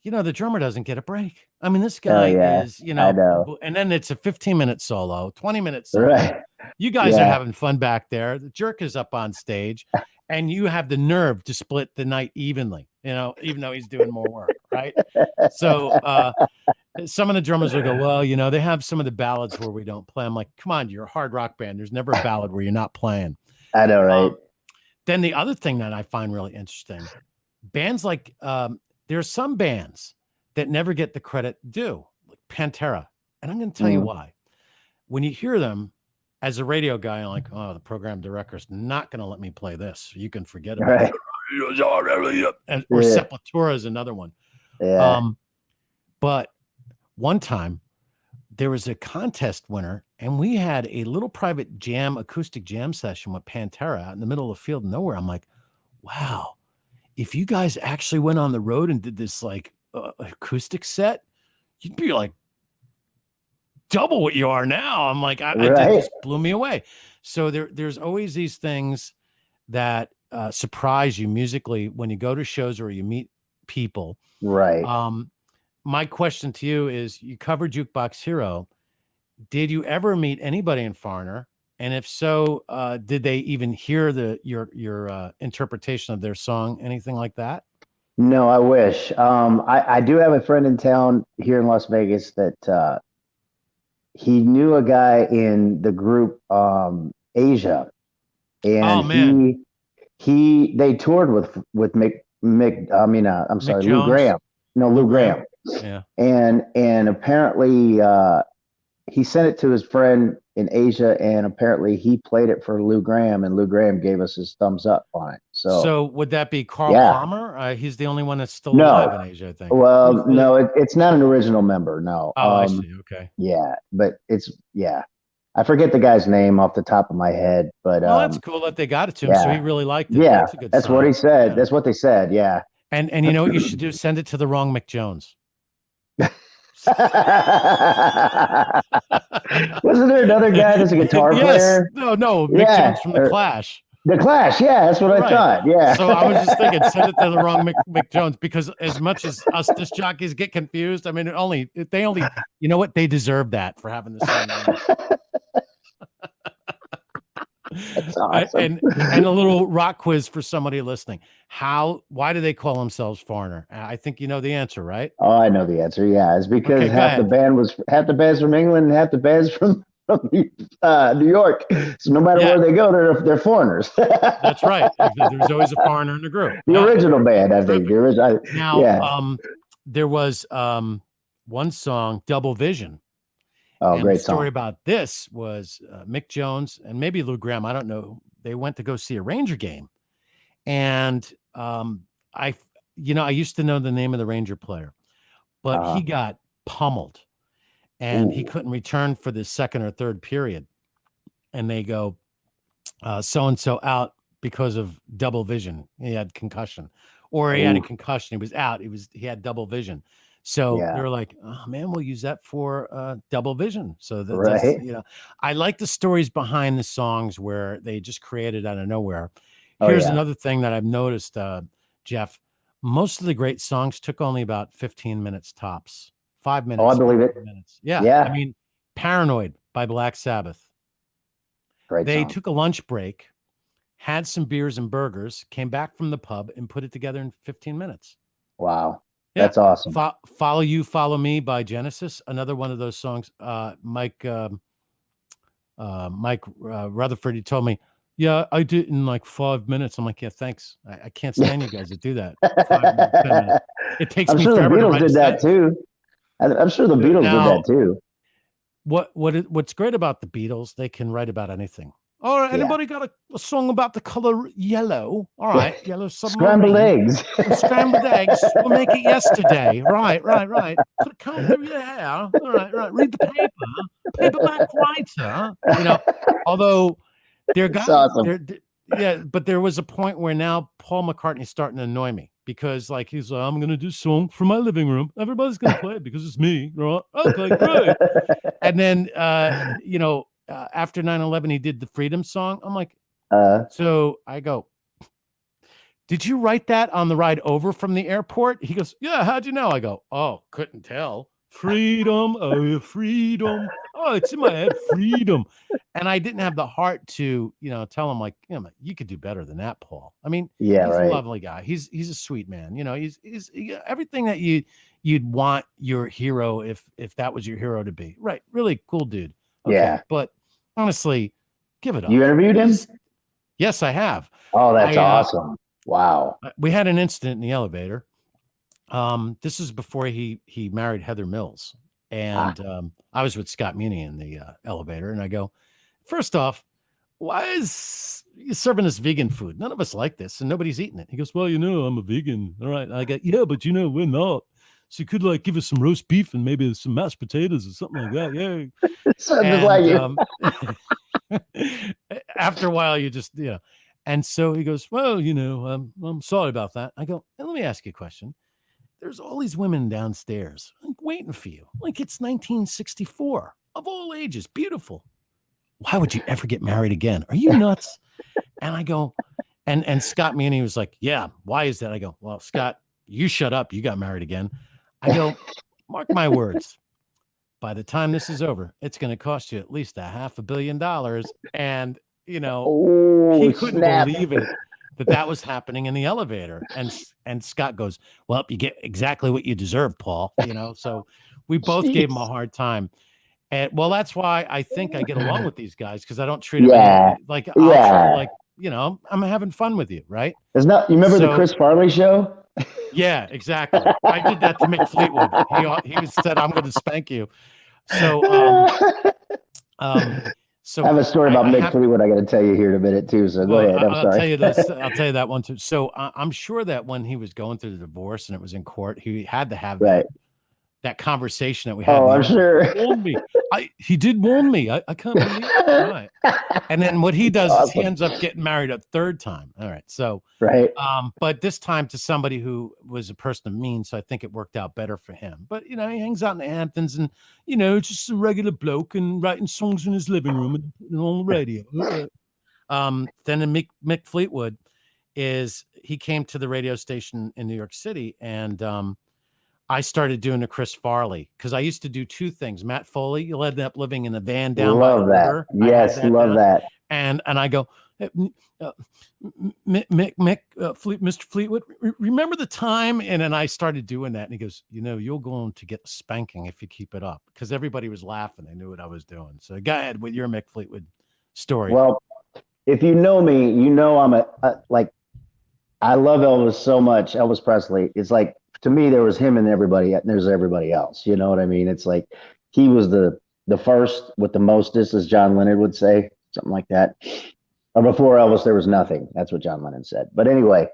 the drummer doesn't get a break. I mean, this guy is, I know. And then it's a 15-minute solo, 20-minute solo. Right. You guys are having fun back there. The jerk is up on stage and you have the nerve to split the night evenly, even though he's doing more work. Right. So, some of the drummers will go, well, they have some of the ballads where we don't play. I'm like, come on, you're a hard rock band. There's never a ballad where you're not playing. I know, right? Then the other thing that I find really interesting, bands like, there are some bands that never get the credit due, like Pantera. And I'm going to tell you why. When you hear them, as a radio guy, I'm like, oh, the program director's not going to let me play this. You can forget about Right. it. And, or Yeah. Sepultura is another one. Yeah. But one time there was a contest winner, and we had a little private acoustic jam session with Pantera out in the middle of the field of nowhere. I'm like, wow, if you guys actually went on the road and did this like acoustic set, you'd be like double what you are now. I'm like, it just blew me away. So there's always these things that surprise you musically when you go to shows or you meet people. Right. My question to you is, you covered Jukebox Hero. Did you ever meet anybody in Foreigner? And if so, did they even hear your interpretation of their song? Anything like that? No, I wish. I do have a friend in town here in Las Vegas that he knew a guy in the group Asia, and they toured with Lou Graham. No, Lou Graham. Yeah. And apparently he sent it to his friend in Asia, and apparently he played it for Lou Graham, and Lou Graham gave us his thumbs up on it. So would that be Carl Palmer? He's the only one that's still alive in Asia, I think. Well, no, it's not an original member. No. Oh, I see. Okay. Yeah, but I forget the guy's name off the top of my head, but that's cool that they got it to him. So he really liked it. Yeah, that's a good that's sign. what he said. Yeah. That's what they said. Yeah. And you know what you should do? Send it to the wrong Mick Jones. Wasn't there another guy that's a guitar player? No, Mick Jones from the Clash. The Clash, yeah, that's what I thought. Yeah. So I was just thinking, send it to the wrong Mick Jones, because as much as us disc jockeys get confused, I mean, they only, you know what, they deserve that for having the same name. That's awesome. And a little rock quiz for somebody listening. Why do they call themselves Foreigner? I think you know the answer, right? Oh, I know the answer. Yeah, it's because half the band's from England, and half the band's from New York. So no matter where they go, they're foreigners. That's right. There's always a foreigner in the group. The original band, I think. There was one song, Double Vision. Oh, and great the story song. about this was Mick Jones and maybe Lou Graham, I don't know. They went to go see a Ranger game, and I used to know the name of the Ranger player, but he got pummeled. And he couldn't return for the second or third period. And they go, so-and-so out because of double vision. He had concussion. Or he had a concussion. He was out. He had double vision. So they were like, oh, man, we'll use that for double vision. So that's, I like the stories behind the songs where they just created out of nowhere. Here's another thing that I've noticed, Jeff. Most of the great songs took only about 15 minutes tops. 5 minutes. Oh, I believe it. Minutes. Yeah. I mean, Paranoid by Black Sabbath. Great They song. took a lunch break, had some beers and burgers, came back from the pub, and put it together in 15 minutes. Wow. Yeah. That's awesome. Follow You, Follow Me by Genesis. Another one of those songs. Mike Rutherford, he told me, yeah, I did it in like 5 minutes. I'm like, yeah, thanks. I can't stand you guys that do that. 5 minutes, 10 minutes. It takes me forever to write did that too. I'm sure the Beatles did that too. What's great about the Beatles, they can write about anything. All right, anybody got a song about the color yellow? All right, yellow submarine. Scrambled eggs. Scrambled eggs. We'll make it yesterday. Right. Put a comb through your hair. All right. Read the paper. Paperback writer. Although but there was a point where now Paul McCartney's starting to annoy me. Because he's like, I'm gonna do a song from my living room. Everybody's gonna play it because it's me, right? Okay, great. And then after 9/11, he did the Freedom song. I'm like, so I go, did you write that on the ride over from the airport? He goes, yeah. How'd you know? I go, oh, couldn't tell. Freedom, oh, freedom. Oh, it's in my head, freedom. And I didn't have the heart to, tell him you could do better than that, Paul. I mean, he's a lovely guy. He's a sweet man. He's everything that you'd want your hero if that was your hero to be. Right. Really cool dude. Okay. Yeah. But honestly, give it up. You interviewed him? Yes, I have. Oh, that's awesome. Wow. We had an incident in the elevator. This is before he married Heather Mills. And I was with Scott Muni in the elevator, and I go, first off, why is you serving us vegan food? None of us like this, and nobody's eating it. He goes, well, I'm a vegan. All right. I go, yeah, but we're not. So you could give us some roast beef and maybe some mashed potatoes or something like that. Yeah. Sounds just And like you. after a while, you just, And so he goes, well, I'm sorry about that. I go, and let me ask you a question. There's all these women downstairs waiting for you. Like it's 1964 of all ages. Beautiful. Why would you ever get married again? Are you nuts? And I go, and Scott Meany was like, yeah, why is that? I go, well, Scott, you shut up. You got married again. I go, mark my words. By the time this is over, it's going to cost you at least $500 million. And, Oh, he couldn't snap. believe it that was happening in the elevator. And Scott goes, well, you get exactly what you deserve, Paul. So we both gave him a hard time. And well, that's why I think I get along with these guys, because I don't treat them like I'll try, I'm having fun with you, right? You remember the Chris Farley show? Yeah, exactly. I did that to Mick Fleetwood. He said, I'm going to spank you. So, so I have a story about Mick Fleetwood I got to tell you here in a minute too. So go ahead. I'm sorry. I'll tell you that one too. So I'm sure that when he was going through the divorce and it was in court, he had to have that conversation that we had. Oh, I'm sure. He warned me. He did warn me. I can't believe it. Right. And then what he does is he ends up getting married a third time. All right. So, but this time to somebody who was a person of means. So I think it worked out better for him. But, he hangs out in the Hamptons and, just a regular bloke and writing songs in his living room and putting it on the radio. Then Mick Fleetwood he came to the radio station in New York City, and I started doing the Chris Farley, because I used to do two things. Matt Foley, you'll end up living in a van down by the river. Yes, love that. And I go, Mr. Fleetwood, remember the time? And then I started doing that, and he goes, you're going to get a spanking if you keep it up, because everybody was laughing. They knew what I was doing. So go ahead with your Mick Fleetwood story. Well, if you know me, I'm I love Elvis so much. Elvis Presley. It's like, to me, there was him and there's everybody else. You know what I mean? It's like he was the first with the mostest, as John Leonard would say, something like that. Or before Elvis, there was nothing. That's what John Lennon said. But anyway,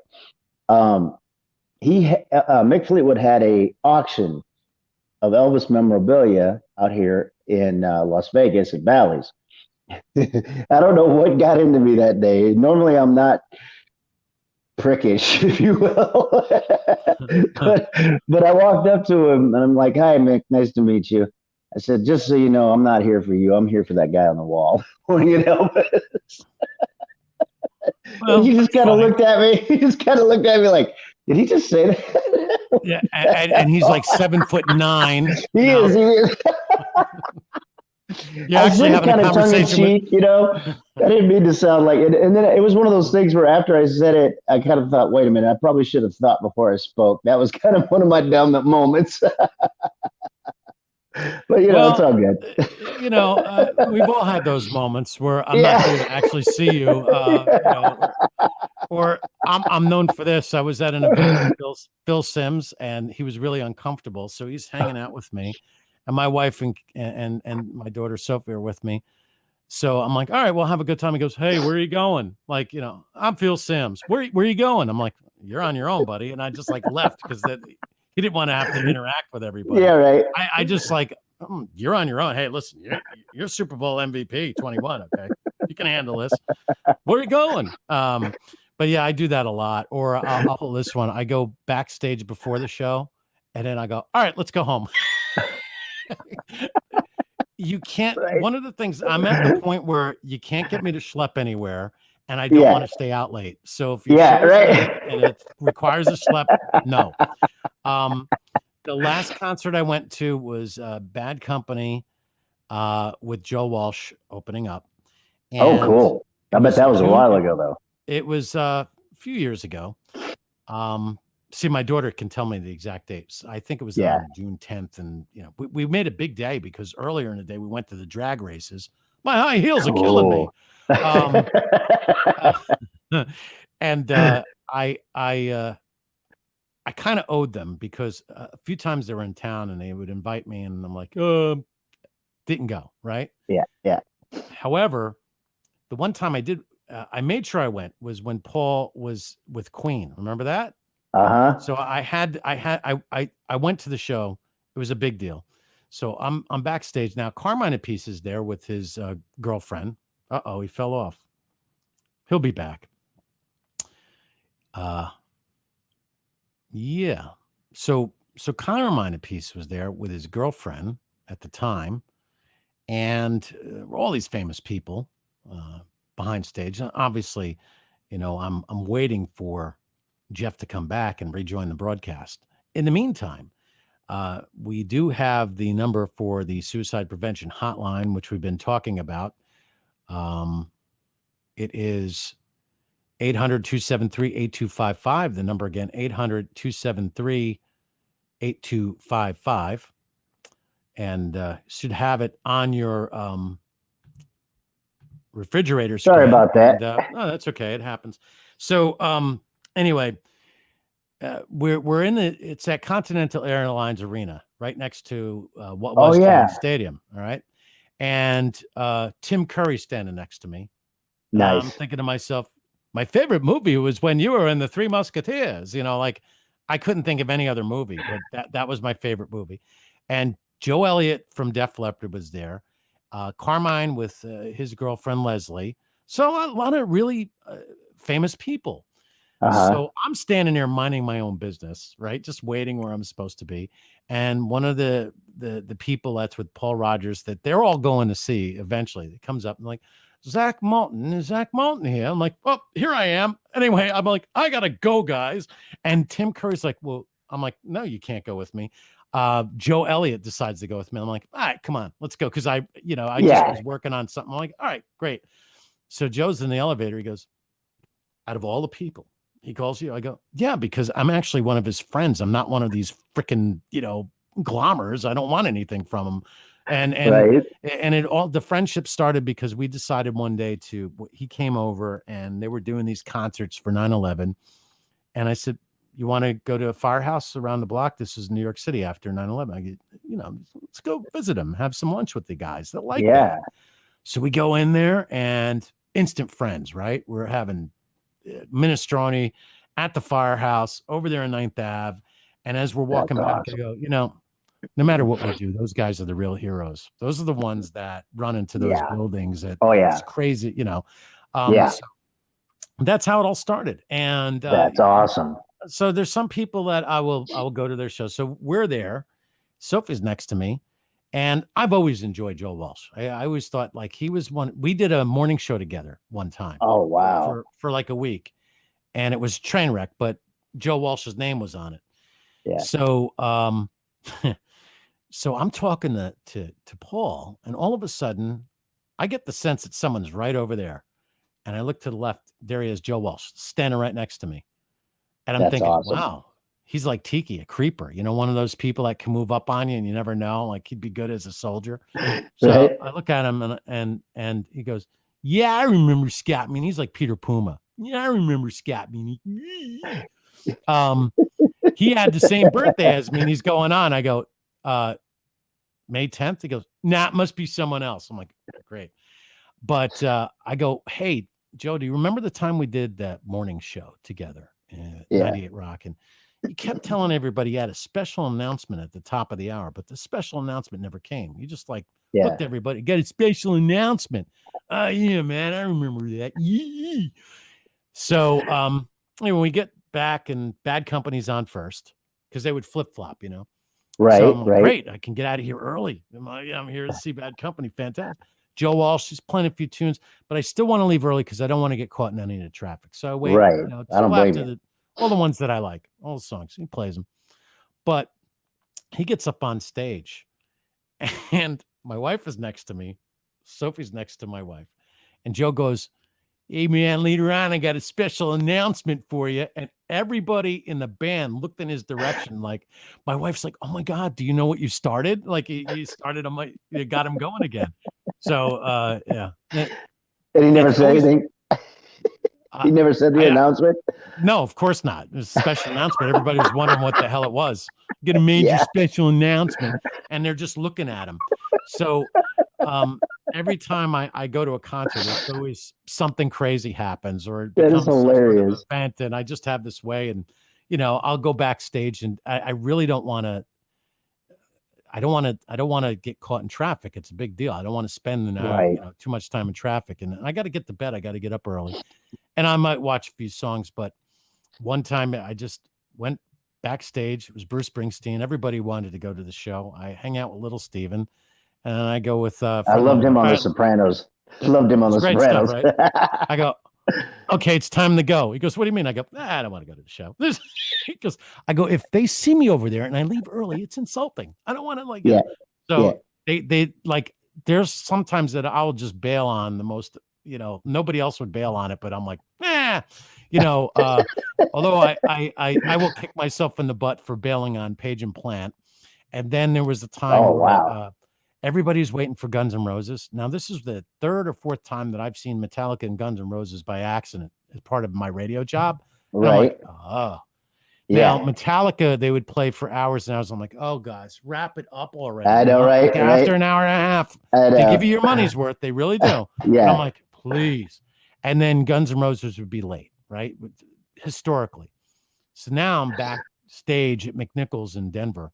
Mick Fleetwood had a auction of Elvis memorabilia out here in Las Vegas at Bally's. I don't know what got into me that day. Normally, I'm not prickish, if you will. but I walked up to him and I'm like, hi, Mick, nice to meet you. I said, just so you know, I'm not here for you. I'm here for that guy on the wall. Well, he just kind of looked at me. He just kind of looked at me like, did he just say that? Yeah, and he's like 7'9". He is. You're actually having a conversation with... I didn't mean to sound like it. And then it was one of those things where after I said it, I kind of thought, wait a minute, I probably should have thought before I spoke. That was kind of one of my dumb moments. But, it's all good. We've all had those moments where I'm not here to actually see you, or I'm known for this. I was at an event with Phil Simms, and he was really uncomfortable. So he's hanging out with me. And my wife and my daughter Sophie are with me. So I'm like, all right, well, have a good time. He goes, hey, where are you going? Like, I'm Phil Simms. Where are you going? I'm like, you're on your own, buddy. And I just left because he didn't want to have to interact with everybody. Yeah, right. I just you're on your own. Hey, listen, you're Super Bowl MVP 21. Okay, you can handle this. Where are you going? But yeah, I do that a lot. Or I'll pull this one. I go backstage before the show, and then I go, all right, let's go home. You can't. Right. One of the things, I'm at the point where you can't get me to schlep anywhere, and I don't want to stay out late. So if you late and it requires a schlep, no. The last concert I went to was Bad Company with Joe Walsh opening up. And cool. I bet that was a while ago, though. It was a few years ago. See, my daughter can tell me the exact dates. I think it was on June 10th. And, we made a big day because earlier in the day we went to the drag races. My high heels are killing me. And I kind of owed them because a few times they were in town and they would invite me and I'm like, didn't go. Right. Yeah. Yeah. However, the one time I did, I made sure I went was when Paul was with Queen. Remember that? Uh-huh. So I went to the show. It was a big deal. So I'm backstage now. Carmine Appice is there with his girlfriend. He fell off. He'll be back. Yeah. So Carmine Appice was there with his girlfriend at the time, and all these famous people behind stage. Obviously, I'm waiting for Jeff to come back and rejoin the broadcast. In the meantime, we do have the number for the suicide prevention hotline, which we've been talking about. It is 800-273-8255. The number again, 800-273-8255. And should have it on your refrigerator screen. Sorry about that. No, that's okay. It happens. So anyway, we're in it's at Continental Airlines Arena, right next to what was Giants Stadium. All right. And Tim Curry's standing next to me. Nice. I'm thinking to myself, my favorite movie was when you were in The Three Musketeers. Like I couldn't think of any other movie, but that was my favorite movie. And Joe Elliott from Def Leppard was there. Carmine with his girlfriend, Leslie. So a lot of really famous people. So I'm standing there minding my own business, right? Just waiting where I'm supposed to be. And one of the people that's with Paul Rogers that they're all going to see eventually, it comes up and like, Zach Moulton, is Zach Moulton here? I'm like, well, here I am. Anyway, I'm like, I got to go, guys. And Tim Curry's like, well, I'm like, no, you can't go with me. Joe Elliott decides to go with me. I'm like, all right, come on, let's go. Cause I just was working on something. I'm like, all right, great. So Joe's in the elevator. He goes, out of all the people, he calls you. I go, yeah, because I'm actually one of his friends. I'm not one of these freaking, glommers. I don't want anything from him. And it all, the friendship started because we decided one day he came over and they were doing these concerts for 9/11. And I said, you want to go to a firehouse around the block? This is New York City after 9/11. I get, let's go visit them, have some lunch with the guys that like that. So we go in there and instant friends, right? We're having minestrone at the firehouse over there in 9th Ave. And as we're walking back, I go, no matter what we do, those guys are the real heroes. Those are the ones that run into those buildings. It's crazy, So that's how it all started. And that's awesome. So there's some people that I will go to their show. So we're there. Sophie's next to me. And I've always enjoyed Joe Walsh. I always thought like he was one. We did a morning show together one time. Oh, wow. For like a week. And it was Trainwreck, but Joe Walsh's name was on it. Yeah. So so I'm talking to Paul, and all of a sudden I get the sense that someone's right over there. And I look to the left, there he is, Joe Walsh, standing right next to me. And I'm thinking, awesome. Wow, he's like Tiki, a creeper, one of those people that can move up on you and you never know, like he'd be good as a soldier. So I look at him and he goes, yeah, I remember Scott Meany. He's like Peter Puma. Yeah, I remember Scott Meany. He had the same birthday as me and he's going on. I go, May 10th. He goes, nah, it must be someone else. I'm like, great. But I go, hey, Joe, do you remember the time we did that morning show together at 98 Rock? And you kept telling everybody you had a special announcement at the top of the hour, but the special announcement never came. You just looked at everybody, got a special announcement. Yeah, man, I remember that. Yee. So when we get back and Bad Company's on first, because they would flip-flop, Right, so I'm like, right. Great, I can get out of here early. I'm here to see Bad Company. Fantastic. Joe Walsh, she's playing a few tunes, but I still want to leave early because I don't want to get caught in any of the traffic. So I wait, I don't blame you. All the ones that I like, all the songs. He plays them. But he gets up on stage and my wife is next to me. Sophie's next to my wife. And Joe goes, hey, man, later on, I got a special announcement for you. And everybody in the band looked in his direction. Like, my wife's like, oh, my God, do you know what you started? Like, you started him, you got him going again. So, yeah. And he never said anything? He never said the announcement? No, of course not. It was a special announcement. Everybody was wondering what the hell it was. Get a major special announcement. And they're just looking at him. So, every time I go to a concert, it's always something crazy happens, or it That is becomes some sort of hilarious. event, and I just have this way, and I'll go backstage, and I really don't want to. I don't want to get caught in traffic. It's a big deal. I don't want to spend an hour, Right. too much time in traffic, and I got to get to bed. I got to get up early, and I might watch a few songs. But one time, I just went backstage. It was Bruce Springsteen. Everybody wanted to go to the show. I hang out with Little Steven, and I go with a I friend of loved him mine. on The Sopranos. Loved him on It's The great stuff, Sopranos. right? I go, okay, it's time to go. He goes, what do you mean? I go, I don't want to go to the show. He goes, I go, if they see me over there and I leave early, it's insulting. I don't want to Yeah. So they like, there's sometimes that I'll just bail on the most, nobody else would bail on it, but I'm like, although I will kick myself in the butt for bailing on Page and Plant. And then there was a time Oh, where wow. everybody's waiting for Guns N' Roses. Now, this is the third or fourth time that I've seen Metallica and Guns N' Roses by accident as part of my radio job. And I'm Right. like, oh. Yeah. Now, Metallica, they would play for hours and hours. I'm like, oh, guys, wrap it up already. I know, right? Like after an hour and a half, I they know. give you your money's worth. They really do. Yeah. And I'm like, please. And then Guns N' Roses would be late, right? Historically. So now I'm backstage at McNichols in Denver.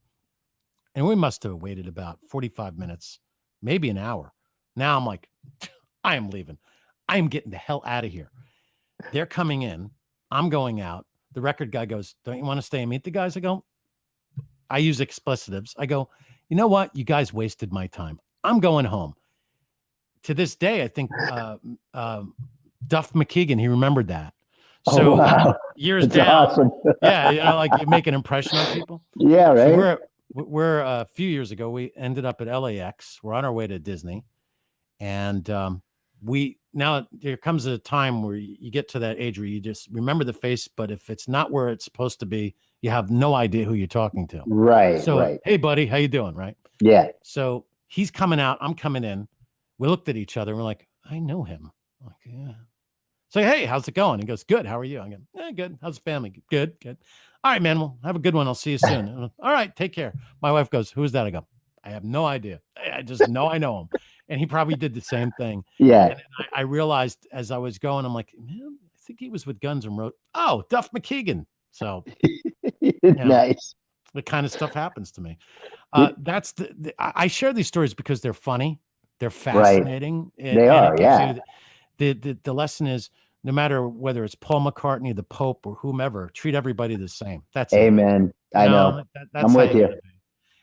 And we must have waited about 45 minutes, maybe an hour. Now I'm like, I am leaving. I am getting the hell out of here. They're coming in. I'm going out. The record guy goes, don't you want to stay and meet the guys? I go, I use explicitives. I go, you know what? You guys wasted my time. I'm going home. To this day, I think Duff McKagan, he remembered that. So wow. Years That's down. awesome. Yeah, like you make an impression on people. Yeah, right. So we're a few years ago, we ended up at LAX. We're on our way to Disney. And now there comes a time where you get to that age where you just remember the face, but if it's not where it's supposed to be, you have no idea who you're talking to. Right. So, right. Hey buddy, how you doing? Right. Yeah. So he's coming out, I'm coming in. We looked at each other and we're like, I know him. I'm like, yeah. So, hey, how's it going? He goes, good. How are you? I go, good. How's the family? Good. All right, man. Well, have a good one. I'll see you soon. All right, take care. My wife goes, who is that? I go, I have no idea. I just know I know him. And he probably did the same thing. Yeah. And I realized as I was going, I'm like, man, I think he was with Guns N' Roses. Oh, Duff McKagan. So nice. The kind of stuff happens to me. That's I share these stories because they're funny. They're fascinating. Right. They are. Yeah. The lesson is, no matter whether it's Paul McCartney, the Pope, or whomever, treat everybody the same. That's Amen. I know. That's I'm with you.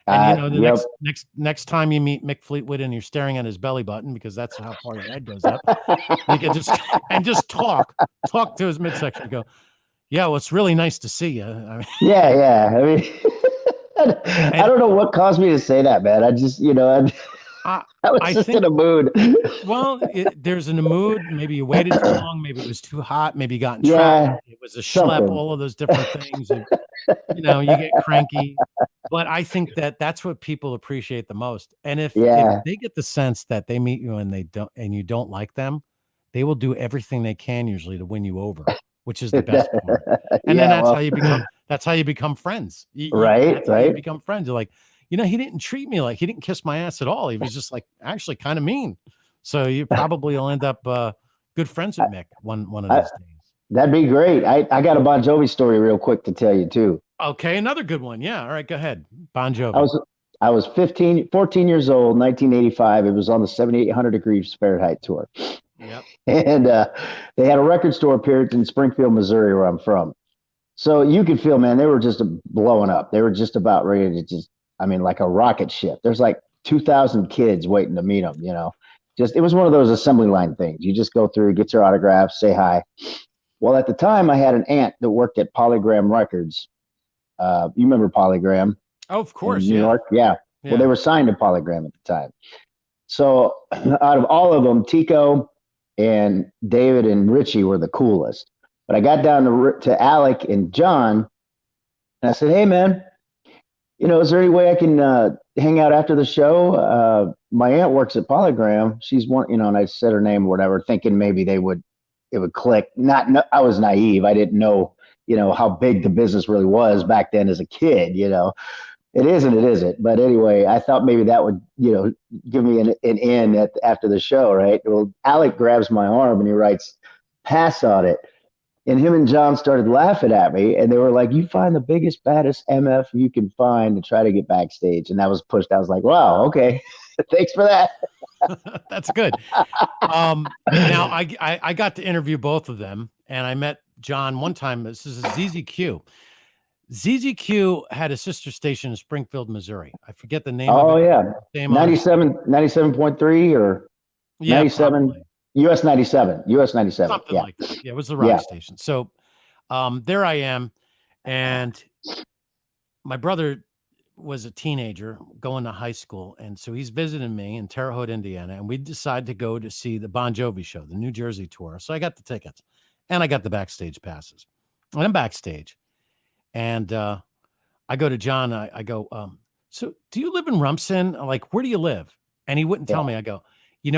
And the next time you meet Mick Fleetwood and you're staring at his belly button because that's how far your head goes up, you can just talk to his midsection and go, yeah, well, it's really nice to see you. I mean, yeah. I mean, I don't know what caused me to say that, man. I just, I was just in a mood. Well, there's in a mood. Maybe you waited too long. Maybe it was too hot. Maybe you got in traffic. It was a schlep. All of those different things. And, you get cranky. But I think that's what people appreciate the most. And if they get the sense that they meet you and you don't like them, they will do everything they can usually to win you over, which is the best part. And then that's how you become friends. Right. That's how you become friends. You're like, he didn't treat me like, he didn't kiss my ass at all. He was just like actually kind of mean. So you probably will end up good friends with Mick one of these days. That'd be great. I got a Bon Jovi story real quick to tell you too. Okay, another good one. Yeah. All right, go ahead. Bon Jovi. I was 14 years old, 1985. It was on the 7,800 degrees Fahrenheit tour. Yep. And they had a record store appearance in Springfield, Missouri, where I'm from. So you could feel, man, they were just blowing up. They were just about ready to like a rocket ship. There's like 2,000 kids waiting to meet them, it was one of those assembly line things. You just go through, get your autograph, say hi. Well, at the time I had an aunt that worked at Polygram Records. You remember Polygram? Oh, of course. New York. Yeah. Well, they were signed to Polygram at the time. So out of all of them, Tico and David and Richie were the coolest. But I got down to Alec and John, and I said, hey, man, is there any way I can hang out after the show? My aunt works at Polygram. She's one, and I said her name or whatever, thinking maybe it would click. I was naive. I didn't know, how big the business really was back then as a kid, It isn't. It isn't. But anyway, I thought maybe that would, give me an in after the show, right? Well, Alec grabs my arm and he writes, "Pass on it." And him and John started laughing at me, and they were like, "You find the biggest, baddest MF you can find to try to get backstage." And that was pushed. I was like, "Wow, okay, thanks for that." That's good. Now I got to interview both of them, and I met John one time. This is ZZQ. ZZQ had a sister station in Springfield, Missouri. I forget the name of Oh it. yeah, Same on 97.3 or yeah, 97 probably. US 97 US 97. Something Yeah, like that. Yeah, it was the rock station. So there I am, and my brother was a teenager going to high school, and so he's visiting me in Terre Haute, Indiana, and we decided to go to see the Bon Jovi show, the New Jersey tour. So I got the tickets, and I got the backstage passes. And I'm backstage, and I go to John. I go, so do you live in Rumson? I'm like, where do you live? And he wouldn't tell me. I go,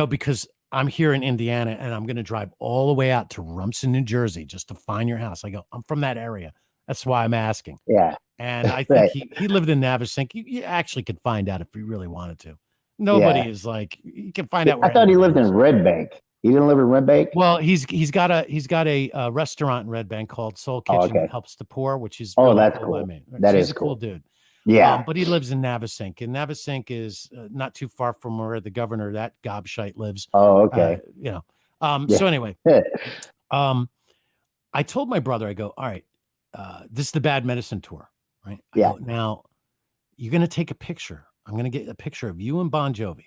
because I'm here in Indiana, and I'm going to drive all the way out to Rumson, New Jersey, just to find your house. I go, I'm from that area. That's why I'm asking. yeah. And I think he lived in Navasink. You actually could find out if you really wanted to. Nobody is like, you can find out where I thought he lived is. in Red Bank. He didn't live in Red Bank? Well, he's got a restaurant in Red Bank called Soul Kitchen that helps the poor, which is Oh, really that's cool. cool. I mean, That he's is a cool cool. dude. Yeah. But he lives in Navasink, and Navasink is not too far from where the governor, that gobshite, lives. Oh, okay. So anyway, I told my brother, I go, all right, this is the Bad Medicine tour, right? I go, now you're going to take a picture. I'm going to get a picture of you and Bon Jovi,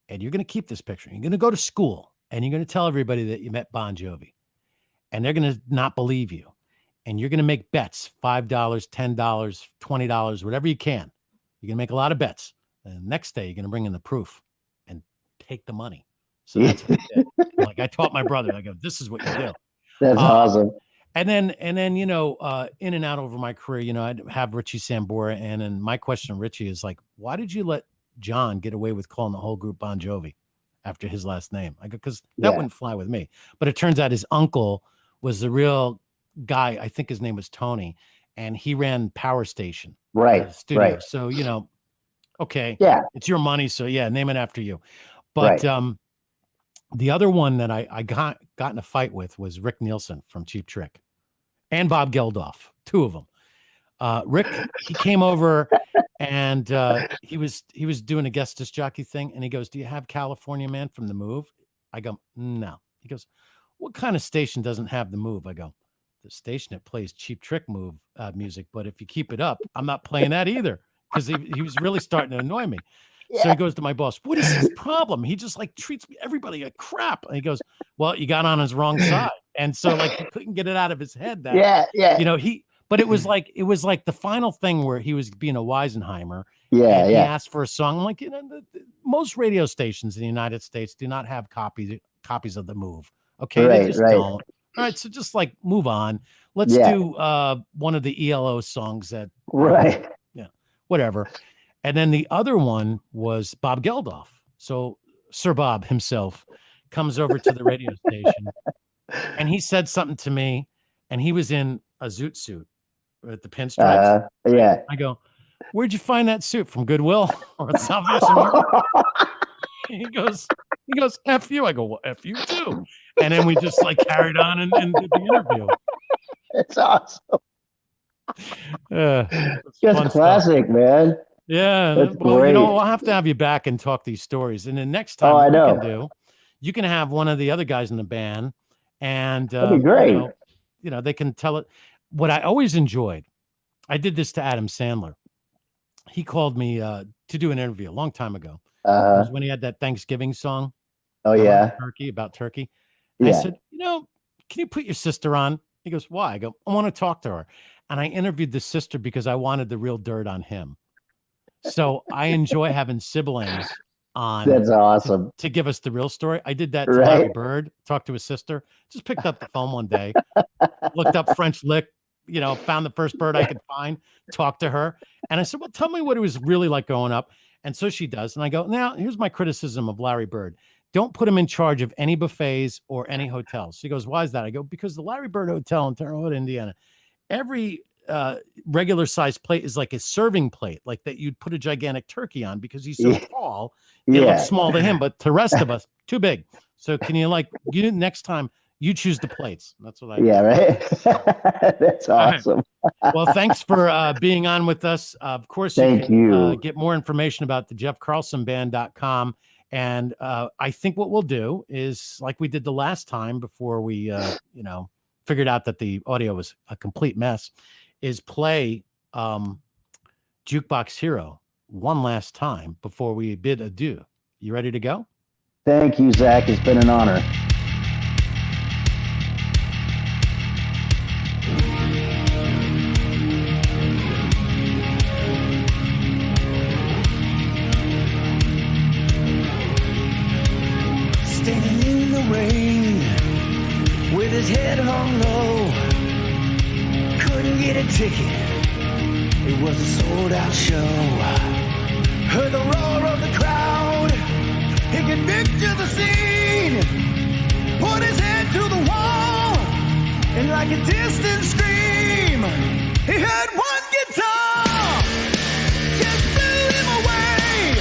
and you're going to keep this picture. You're going to go to school, and you're going to tell everybody that you met Bon Jovi, and they're going to not believe you. And you're going to make bets, $5, $10, $20, whatever you can. You're going to make a lot of bets. And the next day, you're going to bring in the proof and take the money. So that's what I did. Like, I taught my brother, I go, this is what you do. That's awesome. And then, in and out over my career, I'd have Richie Sambora in. And my question to Richie is like, why did you let John get away with calling the whole group Bon Jovi after his last name? I go, because that wouldn't fly with me. But it turns out his uncle was the real guy. I think his name was Tony, and he ran Power Station studio. Right. So okay, it's your money, so name it after you. But the other one that I got in a fight with was Rick Nielsen from Cheap Trick, and Bob Geldof, two of them. Rick, he came over, and he was doing a guest disc jockey thing, and he goes, "Do you have California Man from The Move?" I go, "No." He goes, "What kind of station doesn't have The Move?" I go, "The station that plays Cheap Trick music, but if you keep it up, I'm not playing that either," because he was really starting to annoy me. So he goes to my boss, "What is his problem? He just like treats everybody like crap." And he goes, "Well, you got on his wrong side." And so like he couldn't get it out of his head that but it was like the final thing where he was being a Weisenheimer. He asked for a song. I'm like, most radio stations in the United States do not have copies of The Move. Okay, they just don't. All right, so just like move on. Let's do one of the ELO songs that whatever. And then the other one was Bob Geldof. So Sir Bob himself comes over to the radio station, and he said something to me, and he was in a zoot suit with the pinstripes. I go, "Where'd you find that suit? From Goodwill or Salvation Army?" He goes, "F you." I go, "Well, F you too." And then we just like carried on and did the interview. It's awesome. Just classic, man. Yeah. That's well, great. we'll have to have you back and talk these stories. And then next time you can have one of the other guys in the band, and that'd be great. They can tell it. What I always enjoyed, I did this to Adam Sandler. He called me to do an interview a long time ago. It was when he had that Thanksgiving song. Oh yeah. About turkey. And I said, can you put your sister on? He goes, "Why?" I go, "I want to talk to her." And I interviewed the sister because I wanted the real dirt on him. So I enjoy having siblings on. That's awesome. To give us the real story. I did that to Larry Bird, talked to his sister, just picked up the phone one day, looked up French lick, found the first bird I could find, talked to her. And I said, "Well, tell me what it was really like growing up." And so she does. And I go, "Now, here's my criticism of Larry Bird. Don't put him in charge of any buffets or any hotels." She goes, "Why is that?" I go, "Because the Larry Bird Hotel in Terre Haute, Indiana, every regular size plate is like a serving plate, like that you'd put a gigantic turkey on because he's so tall. It looks small to him, but to the rest of us, too big. So can you next time you choose the plates? That's what I do. Right. That's awesome. Right. Well, thanks for being on with us. Of course, Thank you. Get more information about the JeffCarlsonBand.com. And I think what we'll do is like we did the last time before we, figured out that the audio was a complete mess, is play Jukebox Hero one last time before we bid adieu. You ready to go? Thank you, Zach. It's been an honor. Standing in the rain with his head hung low, couldn't get a ticket, it was a sold out show. Heard the roar of the crowd, he could picture the scene, put his head to the wall, and like a distant scream, he heard one guitar just blew him away.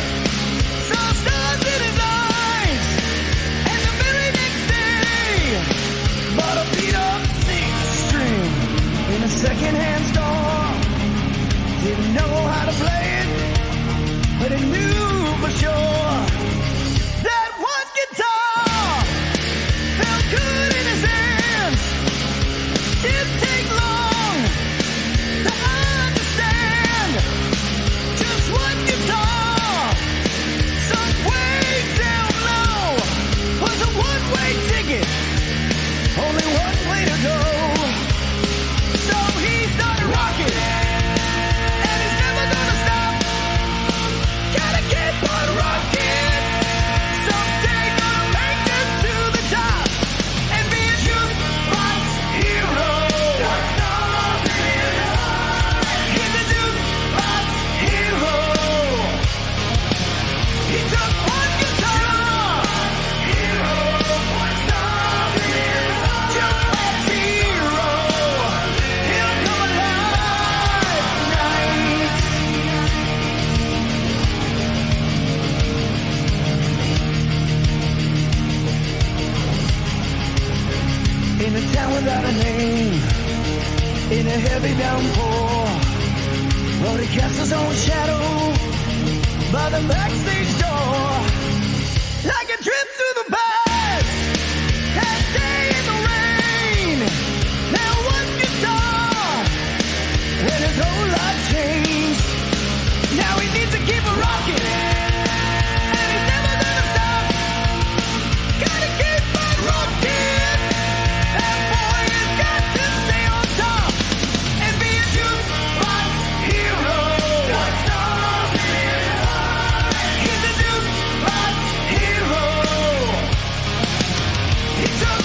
Saw stars in his eyes, and the very next day bought a beat up six string in a secondhand store. Didn't know how to play it, but he knew for sure that one guitar felt good in his hands. Didn't take long to understand just one guitar sunk way down low was a one-way ticket, only one way to go. So he started rocking, and he's never gonna stop. Gotta keep on rocking. Someday gonna make it to the top and be a jukebox hero. He's a jukebox hero. He took one guitar. Jukebox hero. He'll come alive tonight. In a town without a name, in a heavy downpour, Brody cast his own shadow by the backstage door. Like a trip through the past, that day in the rain, now one guitar, when his whole life changed. Now he needs to keep it rocking, and he's never gonna stop. Gotta keep on rocking. That boy has got to stay on top and be a jukebox hero. He's a jukebox hero. He took